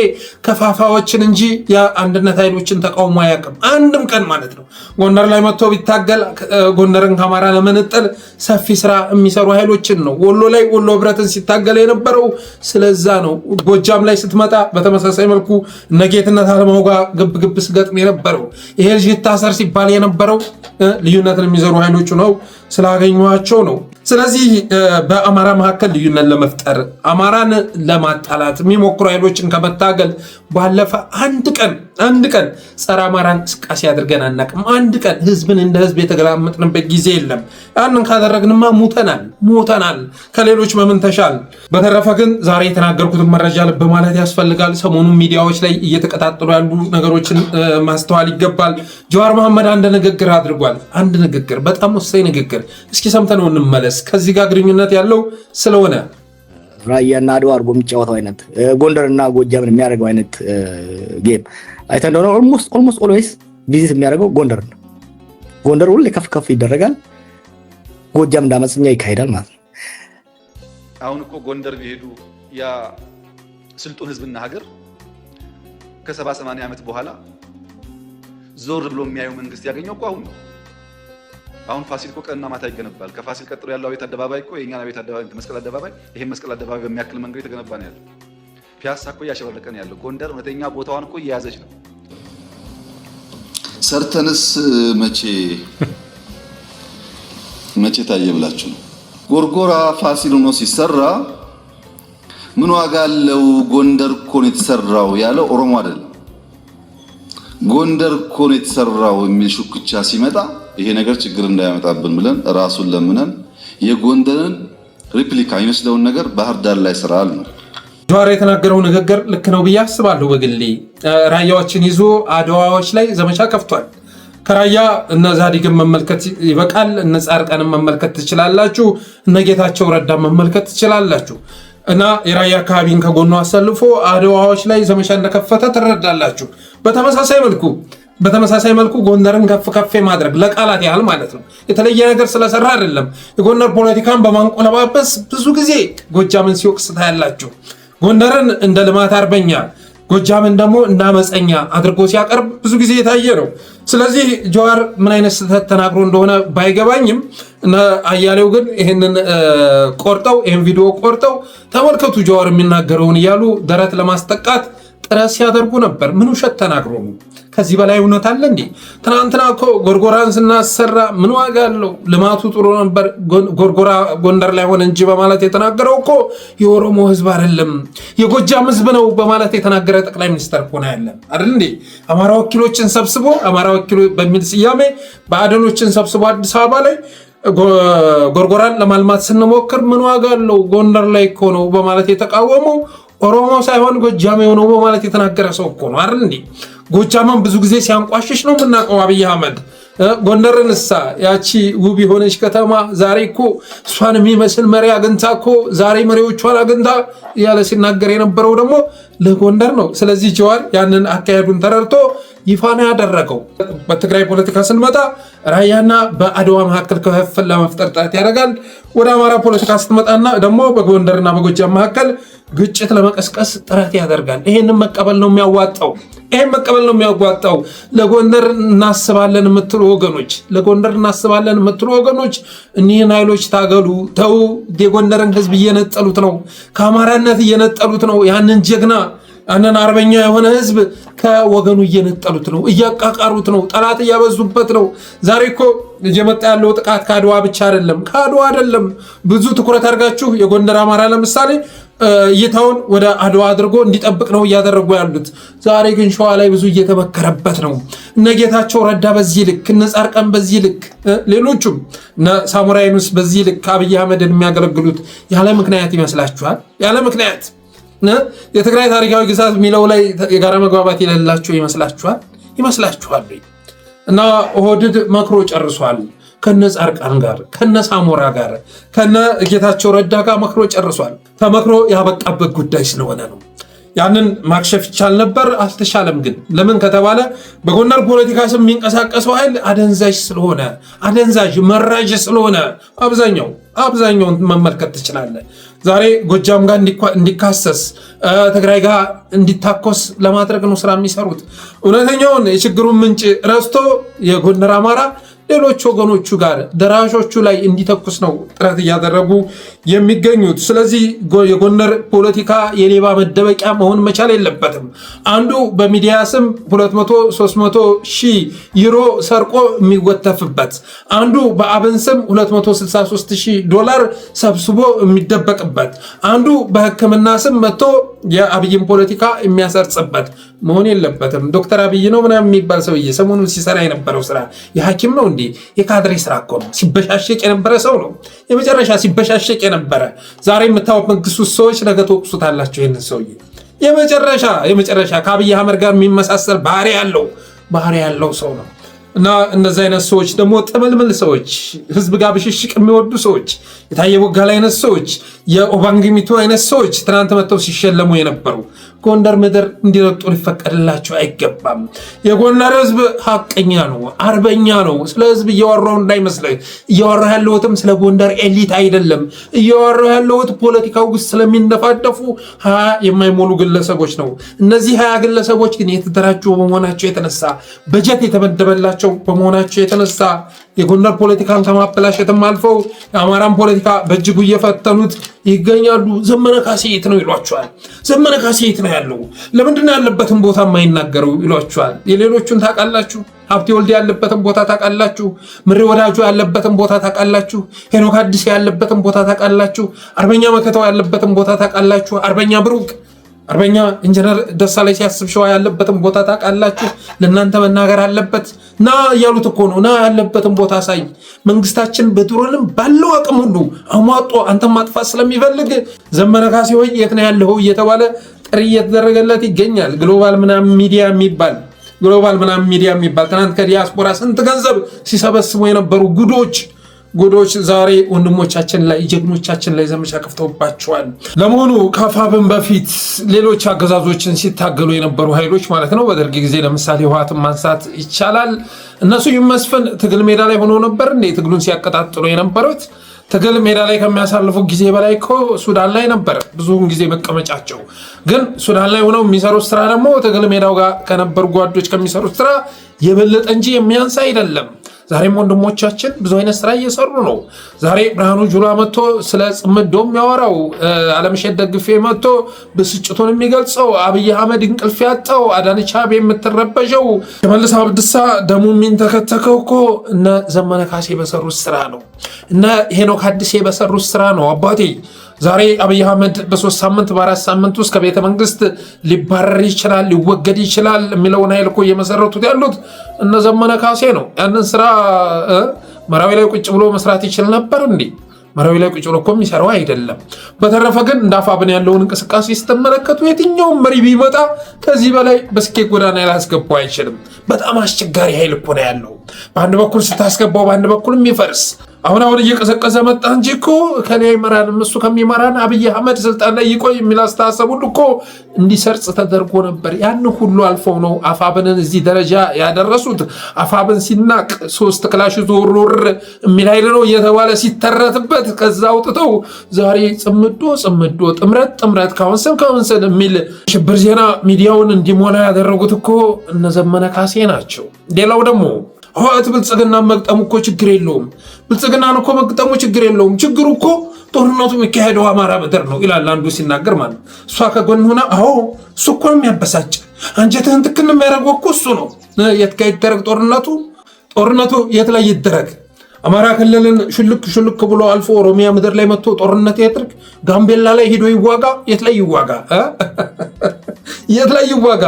ከፋፋዎችን እንጂ የአንድነት ኃይሎችን ተቃውሞ አያውቅም። አንድም ቀን ማለት ነው። ጎንደር ላይ መጥቶ ቢታገል ጎንደርን ከአማራ ለመነጠል ሰፊ ስራ የሚሰሩ ኃይሎችን ነው። ወሎ ላይ ወሎ ህብረትን ሲታገል የነበረው ስለዛ ነው። ጎጃም ላይ ስትመጣ በተመሳሳይ መልኩ እነ ጌትነት አለማው ጋር ግብ ስገጥም የነበረው ይሄ ልጅ ይታሰር ሲባል የነበረው ልዩነትን የሚዘሩ ኃይሎች ነው ስላገኟቸው ነው። ስለዚህ በአማራ መካከል ልዩነት ለመፍጠር አማራን ለማጣላት የሚሞክሩ ኃይሎችን ከመታገል ባለፈ አንድ ቀን ጸረ አማራ እንቅስቃሴ አድርገን አናውቅም። አንድ ቀን ህዝብን እንደ ህዝብ የተገላመጥንበት ጊዜ የለም። ያንን ካደረግንማ ሞተናል። ከሌሎች በምን ተሻል? በተረፈ ግን ዛሬ የተናገርኩትን መረጃ ልብ ማለት ያስፈልጋል። ሰሞኑን ሚዲያዎች ላይ እየተቀጣጠሉ ያሉ ነገሮችን ማስተዋል ይገባል። ጀዋር መሐመድ አንድ ንግግር አድርጓል። አንድ ንግግር፣ በጣም ወሳኝ ንግግር። እስኪ ሰምተነው እንመለስ። ከዚህ ጋር ግንኙነት ያለው ስለሆነ ራያና አድዋ አድርጎ የሚጫወተው አይነት ጎንደርና ጎጃምን የሚያደርገው አይነት ጌም አይተን እንደሆነ ኦልሞስት ኦልዌይስ ቪዚት የሚያደርገው ጎንደር ነው። ጎንደር ሁሌ ከፍ ይደረጋል። ጎጃም እንዳመጽኛ ይካሄዳል ማለት ነው። አሁን እኮ ጎንደር ቢሄዱ ያ ስልጡን ህዝብና ሀገር ከ70-80 ዓመት በኋላ ዞር ብሎ የሚያዩ መንግስት ያገኘው እኮ አሁን ነው። አሁን ፋሲል እኮ ቀንና ማታ ይገነባል። ከፋሲል ቀጥሎ ያለው ቤት አደባባይ እኮ የኛና ቤት አደባባይ መስቀል አደባባይ፣ ይሄን መስቀል አደባባይ በሚያክል መንገድ የተገነባ ነው ያለው። ፒያሳ እኮ እያሸበረቀ ነው ያለው። ጎንደር እውነተኛ ቦታዋን እኮ እየያዘች ነው። ሰርተንስ መቼ ታየ ብላችሁ ነው? ጎርጎራ ፋሲል ሆኖ ሲሰራ ምን ዋጋ አለው? ጎንደር እኮ ነው የተሰራው ያለው ኦሮሞ አይደለም። ጎንደር እኮ ነው የተሰራው የሚል ሹክቻ ሲመጣ ይሄ ነገር ችግር እንዳያመጣብን ብለን ራሱን ለምነን የጎንደርን ሪፕሊካ የሚመስለውን ነገር ባህር ዳር ላይ ስራል ነው። ጀዋር የተናገረው ንግግር ልክ ነው ብዬ አስባለሁ። በግሌ ራያዎችን ይዞ አድዋዎች ላይ ዘመቻ ከፍቷል። ከራያ እነ ዛዲግን መመልከት ይበቃል። እነ ጻርቃንን መመልከት ትችላላችሁ። እነ ጌታቸው ረዳ መመልከት ትችላላችሁ። እና የራያ አካባቢን ከጎኑ አሰልፎ አድዋዎች ላይ ዘመቻ እንደከፈተ ትረዳላችሁ። በተመሳሳይ መልኩ ጎንደርን ከፍ ማድረግ ለቃላት ያህል ማለት ነው። የተለየ ነገር ስለሰራ አይደለም። የጎንደር ፖለቲካን በማንቆለባበስ ብዙ ጊዜ ጎጃምን ሲወቅስ ታያላችሁ። ጎንደርን እንደ ልማት አርበኛ፣ ጎጃምን ደግሞ እንደ አመፀኛ አድርጎ ሲያቀርብ ብዙ ጊዜ የታየ ነው። ስለዚህ ጀዋር ምን አይነት ስህተት ተናግሮ እንደሆነ ባይገባኝም አያሌው ግን ይህንን ቪዲዮ ቆርጠው ተመልከቱ ጀዋር የሚናገረውን እያሉ ደረት ለማስጠቃት ጥረት ሲያደርጉ ነበር። ምን ውሸት ተናግሮ ነው? ከዚህ በላይ እውነት አለ እንዴ? ትናንትና እኮ ጎርጎራን ስናሰራ ምን ዋጋ አለው? ልማቱ ጥሩ ነበር፣ ጎርጎራ ጎንደር ላይ ሆነ እንጂ በማለት የተናገረው እኮ የኦሮሞ ህዝብ አይደለም የጎጃም ህዝብ ነው በማለት የተናገረ ጠቅላይ ሚኒስትር እኮ ነው ያለን አይደል እንዴ? አማራ ወኪሎችን ሰብስቦ አማራ ወኪሎ በሚል ስያሜ ባዕደኖችን ሰብስቦ አዲስ አበባ ላይ ጎርጎራን ለማልማት ስንሞክር ምን ዋጋ አለው? ጎንደር ላይ እኮ ነው በማለት የተቃወመው ኦሮሞ ሳይሆን ጎጃም የሆነው በማለት የተናገረ ሰው እኮ ነው አይደል እንዴ? ጎጃምን ብዙ ጊዜ ሲያንቋሽሽ ነው የምናውቀው አብይ አህመድ። ጎንደርን እሳ ያቺ ውብ የሆነች ከተማ ዛሬ እኮ እሷን የሚመስል መሪ አግኝታ እኮ ዛሬ መሪዎቿን አግኝታ ያለ ሲናገር የነበረው ደግሞ ለጎንደር ነው። ስለዚህ ጀዋር ያንን አካሄዱን ተረድቶ ይፋ ነው ያደረገው። በትግራይ ፖለቲካ ስንመጣ ራያና በአድዋ መካከል ክፍፍል ለመፍጠር ጥረት ያደርጋል። ወደ አማራ ፖለቲካ ስትመጣና ደግሞ በጎንደርና በጎጃም መካከል ግጭት ለመቀስቀስ ጥረት ያደርጋል። ይሄንን መቀበል ነው የሚያዋጣው። ለጎንደር እናስባለን የምትሉ ወገኖች እኒህን ኃይሎች ታገሉ። ተው፣ የጎንደርን ህዝብ እየነጠሉት ነው፣ ከአማራነት እየነጠሉት ነው። ያንን ጀግና ያንን አርበኛ የሆነ ህዝብ ከወገኑ እየነጠሉት ነው፣ እያቃቃሩት ነው፣ ጠላት እያበዙበት ነው። ዛሬ እኮ እየመጣ ያለው ጥቃት ከአድዋ ብቻ አይደለም። ብዙ ትኩረት አድርጋችሁ የጎንደር አማራ ለምሳሌ እይታውን ወደ አድዋ አድርጎ እንዲጠብቅ ነው እያደረጉ ያሉት። ዛሬ ግን ሸዋ ላይ ብዙ እየተመከረበት ነው። እነ ጌታቸው ረዳ በዚህ ልክ፣ እነ ጻርቃን በዚህ ልክ፣ ሌሎቹም እነ ሳሙራ የኑስ በዚህ ልክ አብይ አህመድን የሚያገለግሉት ያለ ምክንያት ይመስላችኋል? ያለ ምክንያት የትግራይ ታሪካዊ ግዛት የሚለው ላይ የጋራ መግባባት የሌላቸው ይመስላችኋል? እና ኦህዴድ መክሮ ጨርሷል። ከነ ጻርቃን ጋር፣ ከነ ሳሞራ ጋር፣ ከነ ጌታቸው ረዳ ጋር መክሮ ጨርሷል። ተመክሮ ያበቃበት ጉዳይ ስለሆነ ነው። ያንን ማክሸፍ ይቻል ነበር፣ አልተሻለም። ግን ለምን ከተባለ በጎንደር ፖለቲካ ስም የሚንቀሳቀሰው ኃይል አደንዛዥ መራዥ ስለሆነ አብዛኛውን መመልከት ትችላለህ። ዛሬ ጎጃም ጋር እንዲካሰስ ትግራይ ጋር እንዲታኮስ ለማድረግ ነው ስራ የሚሰሩት። እውነተኛውን የችግሩን ምንጭ ረስቶ የጎንደር አማራ ሌሎች ወገኖቹ ጋር ደራሾቹ ላይ እንዲተኩስ ነው ጥረት እያደረጉ የሚገኙት። ስለዚህ የጎንደር ፖለቲካ የሌባ መደበቂያ መሆን መቻል የለበትም። አንዱ በሚዲያ ስም 200-300 ሺህ ዩሮ ሰርቆ የሚወተፍበት፣ አንዱ በአብን ስም 263 ሺህ ዶላር ሰብስቦ የሚደበቅበት፣ አንዱ በሕክምና ስም መጥቶ የአብይን ፖለቲካ የሚያሰርጽበት መሆን የለበትም። ዶክተር አብይ ነው ምናምን የሚባል ሰውዬ ሰሞኑን ሲሰራ የነበረው ስራ የሐኪም ነው እንዴ? የካድሬ ስራ እኮ ነው። ሲበሻሸቅ የነበረ ሰው ነው። የመጨረሻ ሲበሻሸቅ የነበረ ዛሬ የምታወግዙት ሰዎች ነገ ትወቅሱታላችሁ። ይህንን ሰውዬ የመጨረሻ ከአብይ አህመድ ጋር የሚመሳሰል ባህሪ ያለው ሰው ነው። እና እነዚህ አይነት ሰዎች ደግሞ ጥምልምል ሰዎች፣ ህዝብ ጋር ብሽሽቅ የሚወዱ ሰዎች፣ የታየ ቦጋለ አይነት ሰዎች፣ የኦባንግ ሚቱ አይነት ሰዎች ትናንት መጥተው ሲሸለሙ የነበሩ ጎንደር ምድር እንዲረግጡ ሊፈቀድላቸው አይገባም። የጎንደር ህዝብ ሀቀኛ ነው፣ አርበኛ ነው። ስለ ህዝብ እያወራው እንዳይመስልህ። እያወራው ያለሁትም ስለ ጎንደር ኤሊት አይደለም። እያወራው ያለሁት ፖለቲካው ውስጥ ስለሚነፋደፉ 20 የማይሞሉ ግለሰቦች ነው። እነዚህ 20 ግለሰቦች ግን የተደራጁ በመሆናቸው የተነሳ በጀት የተመደበላቸው በመሆናቸው የተነሳ የጎንደር ፖለቲካን ከማበላሸትም አልፈው የአማራን ፖለቲካ በእጅጉ እየፈተኑት ይገኛሉ። ዘመነ ካሴ የት ነው ይሏቸዋል። ዘመነ ካሴ የት ነው ያለው? ለምንድነው ያለበትን ቦታ የማይናገረው ይሏቸዋል። የሌሎቹን ታውቃላችሁ? ሀብቴ ወልዴ ያለበትን ቦታ ታውቃላችሁ? ምሬ ወዳጁ ያለበትን ቦታ ታውቃላችሁ? ሄኖክ አዲስ ያለበትን ቦታ ታውቃላችሁ? አርበኛ መከታው ያለበትን ቦታ ታውቃላችሁ? አርበኛ ብሩክ አርበኛ ኢንጂነር ደሳለኝ ሲያስብ ሸዋ ያለበትን ቦታ ታውቃላችሁ? ለእናንተ መናገር አለበት። ና እያሉት እኮ ነው። ና ያለበትን ቦታ ሳይ መንግስታችን በድሮንም ባለው አቅም ሁሉ አሟጦ አንተን ማጥፋት ስለሚፈልግ ዘመነ ካሴ ሆይ የት ነው ያለው እየተባለ ጥሪ እየተደረገለት ይገኛል። ግሎባል ምናምን ሚዲያ የሚባል ትናንት ከዲያስፖራ ስንት ገንዘብ ሲሰበስቡ የነበሩ ጉዶች ዛሬ ወንድሞቻችን ላይ ጀግኖቻችን ላይ ዘመቻ ከፍተውባቸዋል። ለመሆኑ ከአፋብን በፊት ሌሎች አገዛዞችን ሲታገሉ የነበሩ ኃይሎች ማለት ነው። በደርግ ጊዜ ለምሳሌ ህወሓትን ማንሳት ይቻላል። እነሱ መስፍን ትግል ሜዳ ላይ ሆነው ነበር እንዴ ትግሉን ሲያቀጣጥሉ የነበሩት? ትግል ሜዳ ላይ ከሚያሳልፉ ጊዜ በላይ እኮ ሱዳን ላይ ነበር ብዙውን ጊዜ መቀመጫቸው። ግን ሱዳን ላይ ሆነው የሚሰሩት ስራ ደግሞ ትግል ሜዳው ጋር ከነበሩ ጓዶች ከሚሰሩት ስራ የበለጠ እንጂ የሚያንስ አይደለም። ዛሬም ወንድሞቻችን ብዙ አይነት ስራ እየሰሩ ነው። ዛሬ ብርሃኑ ጁላ መጥቶ ስለ ጽምዶ የሚያወራው፣ አለምሸት ደግፌ መጥቶ ብስጭቱን የሚገልጸው፣ አብይ አህመድ እንቅልፍ ያጣው፣ አዳነች አቤቤ የምትረበሸው፣ ሽመልስ አብዲሳ ደሙ የሚንተከተከው እኮ እነ ዘመነ ካሴ በሰሩት ስራ ነው። እነ ሄኖክ አዲሴ በሰሩት ስራ ነው። አባቴ ዛሬ አብይ አህመድ በ3 ሳምንት በ4 ሳምንት ውስጥ ከቤተ መንግስት ሊባረር ይችላል ሊወገድ ይችላል የሚለውን ኃይል እኮ እየመሰረቱት ያሉት እነ ዘመነ ካሴ ነው። ያንን ስራ መራዊ ላይ ቁጭ ብሎ መስራት ይችል ነበር እንዴ? መራዊ ላይ ቁጭ ብሎ እኮ የሚሰራው አይደለም። በተረፈ ግን እንደ አፋብን ያለውን እንቅስቃሴ ስትመለከቱ የትኛውም መሪ ቢመጣ ከዚህ በላይ በስኬት ጎዳና ላያስገባው አይችልም። በጣም አስቸጋሪ ኃይል እኮ ነው ያለው። በአንድ በኩል ስታስገባው በአንድ በኩል የሚፈርስ አሁን እየቀዘቀዘ መጣ እንጂ እኮ ከኔ ይመራን እሱ ከሚመራን አብይ አህመድ ስልጣን ላይ ይቆይ የሚል አስተሳሰብ ሁሉ እኮ እንዲሰርጽ ተደርጎ ነበር። ያን ሁሉ አልፈው ነው አፋብንን እዚህ ደረጃ ያደረሱት። አፋብን ሲናቅ 3 ክላሽ ዞር የሚል ኃይል ነው እየተባለ ሲተረትበት ከዛ አውጥተው ዛሬ ጽምዶ ጥምረት ካውንስል የሚል ሽብር ዜና ሚዲያውን እንዲሞላ ያደረጉት እኮ እነ ዘመነ ካሴ ናቸው። ሌላው ደግሞ ህወሓት ብልጽግና መግጠሙ እኮ ችግር የለውም። ብልጽግናን እኮ መግጠሙ ችግር የለውም። ችግሩ እኮ ጦርነቱ የሚካሄደው አማራ ምድር ነው ይላል አንዱ ሲናገር ማለት። እሷ ከጎን ሆና አዎ እሱ እኮ ነው የሚያበሳጭ አንጀትህን ትክን የሚያደርገው እኮ እሱ ነው። የት ጋር ይደረግ ጦርነቱ የት ላይ ይደረግ? አማራ ክልልን ሽልክ ብሎ አልፎ ኦሮሚያ ምድር ላይ መጥቶ ጦርነት ያድርግ? ጋምቤላ ላይ ሄዶ ይዋጋ? የት ላይ ይዋጋ?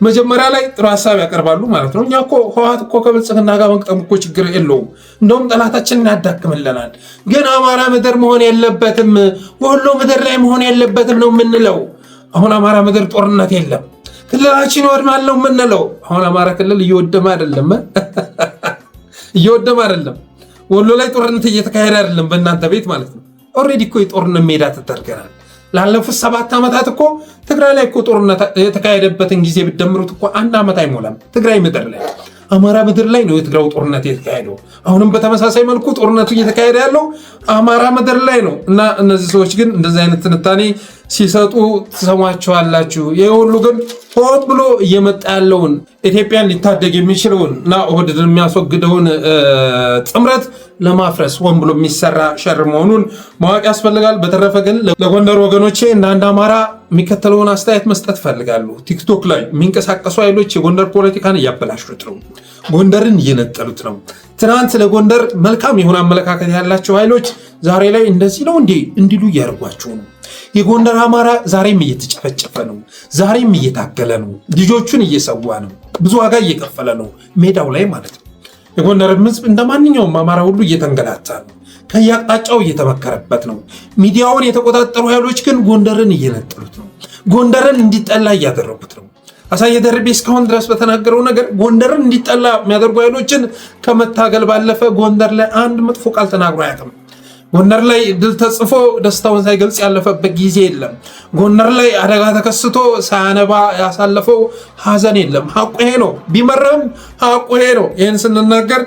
መጀመሪያ ላይ ጥሩ ሀሳብ ያቀርባሉ ማለት ነው። እኛ እኮ ህወሓት እኮ ከብልጽግና ጋር መግጠም እኮ ችግር የለውም፣ እንደውም ጠላታችንን ያዳክምልናል። ግን አማራ ምድር መሆን የለበትም፣ ወሎ ምድር ላይ መሆን የለበትም ነው የምንለው። አሁን አማራ ምድር ጦርነት የለም፣ ክልላችን ይወድማል ነው የምንለው። አሁን አማራ ክልል እየወደመ አይደለም። ወሎ ላይ ጦርነት እየተካሄደ አይደለም፣ በእናንተ ቤት ማለት ነው። ኦልሬዲ እኮ የጦርነት ሜዳ ተደርገናል። ላለፉት 7 ዓመታት እኮ ትግራይ ላይ እኮ ጦርነት የተካሄደበትን ጊዜ ብትደምሩት እኮ 1 ዓመት አይሞላም። ትግራይ ምድር ላይ አማራ ምድር ላይ ነው የትግራው ጦርነት የተካሄደው። አሁንም በተመሳሳይ መልኩ ጦርነቱ እየተካሄደ ያለው አማራ ምድር ላይ ነው። እና እነዚህ ሰዎች ግን እንደዚህ አይነት ትንታኔ ሲሰጡ ትሰሟቸዋላችሁ። ይህ ሁሉ ግን ሆን ብሎ እየመጣ ያለውን ኢትዮጵያን ሊታደግ የሚችለውን እና ኦህዴድን የሚያስወግደውን ጥምረት ለማፍረስ ሆን ብሎ የሚሰራ ሸር መሆኑን ማወቅ ያስፈልጋል። በተረፈ ግን ለጎንደር ወገኖቼ እንደ አንድ አማራ የሚከተለውን አስተያየት መስጠት ፈልጋሉ። ቲክቶክ ላይ የሚንቀሳቀሱ ኃይሎች የጎንደር ፖለቲካን እያበላሹት ነው፣ ጎንደርን እየነጠሉት ነው። ትናንት ለጎንደር መልካም የሆነ አመለካከት ያላቸው ኃይሎች ዛሬ ላይ እንደዚህ ነው እንዲሉ እያደርጓቸው ነው። የጎንደር አማራ ዛሬም እየተጨፈጨፈ ነው፣ ዛሬም እየታገለ ነው፣ ልጆቹን እየሰዋ ነው፣ ብዙ ዋጋ እየከፈለ ነው፣ ሜዳው ላይ ማለት ነው። የጎንደር ሕዝብ እንደ ማንኛውም አማራ ሁሉ እየተንገላታ ነው፣ ከየአቅጣጫው እየተመከረበት ነው። ሚዲያውን የተቆጣጠሩ ኃይሎች ግን ጎንደርን እየነጠሉት ነው፣ ጎንደርን እንዲጠላ እያደረጉት ነው። አሳየ ደርቤ እስካሁን ድረስ በተናገረው ነገር ጎንደርን እንዲጠላ የሚያደርጉ ኃይሎችን ከመታገል ባለፈ ጎንደር ላይ አንድ መጥፎ ቃል ተናግሮ አያውቅም። ጎንደር ላይ ድል ተጽፎ ደስታውን ሳይገልጽ ያለፈበት ጊዜ የለም። ጎንደር ላይ አደጋ ተከስቶ ሳያነባ ያሳለፈው ሀዘን የለም። ሀቁ ይሄ ነው። ቢመረም ሀቁ ይሄ ነው። ይህን ስንናገር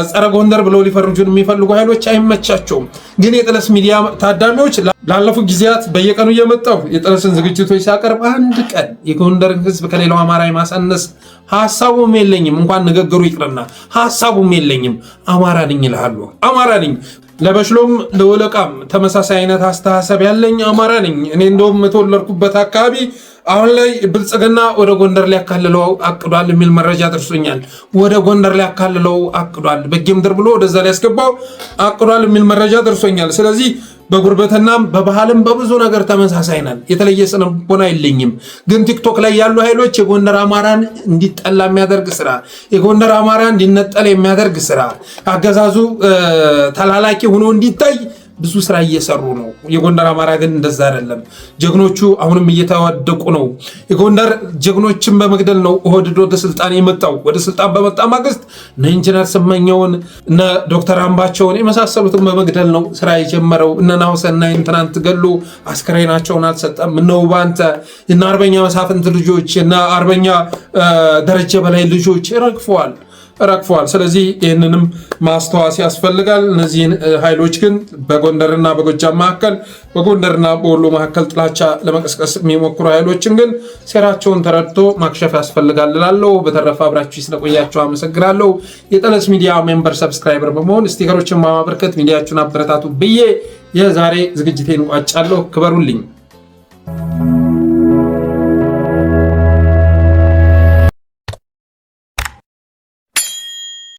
ጸረ ጎንደር ብለው ሊፈርጁን የሚፈልጉ ኃይሎች አይመቻቸውም። ግን የጠለስ ሚዲያ ታዳሚዎች ላለፉት ጊዜያት በየቀኑ እየመጣሁ የጠለስን ዝግጅቶች ሲያቀርብ አንድ ቀን የጎንደርን ሕዝብ ከሌላው አማራ ማሳነስ ሐሳቡም የለኝም። እንኳን ንግግሩ ይቅርና ሐሳቡም የለኝም። አማራ ነኝ ይላሉ። አማራ ነኝ። ለበሽሎም ለወለቃም ተመሳሳይ አይነት አስተሳሰብ ያለኝ አማራ ነኝ። እኔ እንደውም የተወለድኩበት አካባቢ አሁን ላይ ብልጽግና ወደ ጎንደር ሊያካልለው አቅዷል የሚል መረጃ ደርሶኛል። ወደ ጎንደር ሊያካልለው አቅዷል፣ በጌምድር ብሎ ወደዛ ሊያስገባው አቅዷል የሚል መረጃ ደርሶኛል። ስለዚህ በጉርበትናም በባህልም በብዙ ነገር ተመሳሳይ ነን። የተለየ ስነ ልቦና የለኝም። ግን ቲክቶክ ላይ ያሉ ኃይሎች የጎንደር አማራን እንዲጠላ የሚያደርግ ስራ፣ የጎንደር አማራ እንዲነጠል የሚያደርግ ስራ፣ አገዛዙ ተላላኪ ሆኖ እንዲታይ ብዙ ስራ እየሰሩ ነው። የጎንደር አማራ ግን እንደዛ አይደለም። ጀግኖቹ አሁንም እየተዋደቁ ነው። የጎንደር ጀግኖችን በመግደል ነው ኦህዴድ ወደ ስልጣን የመጣው። ወደ ስልጣን በመጣ ማግስት እነ ኢንጂነር ስመኘውን እነ ዶክተር አምባቸውን የመሳሰሉትን በመግደል ነው ስራ የጀመረው። እነ ናሁሰናይን ትናንት ገሎ አስከሬናቸውን አልሰጠም። እነ ውባንተ እነ አርበኛ መሳፍንት ልጆች እነ አርበኛ ደረጀ በላይ ልጆች ረግፈዋል። ስለዚህ ይህንንም ማስተዋስ ያስፈልጋል። እነዚህን ኃይሎች ግን በጎንደርና በጎጃም መካከል፣ በጎንደርና በወሎ መካከል ጥላቻ ለመቀስቀስ የሚሞክሩ ኃይሎችን ግን ሴራቸውን ተረድቶ ማክሸፍ ያስፈልጋል እላለሁ። በተረፈ አብራችሁ ስለቆያችሁ አመሰግናለሁ። የጠለስ ሚዲያ ሜምበር ሰብስክራይበር በመሆን ስቲከሮችን በማበርከት ሚዲያችሁን አበረታቱ ብዬ የዛሬ ዝግጅቴን ቋጫለሁ። ክበሩልኝ።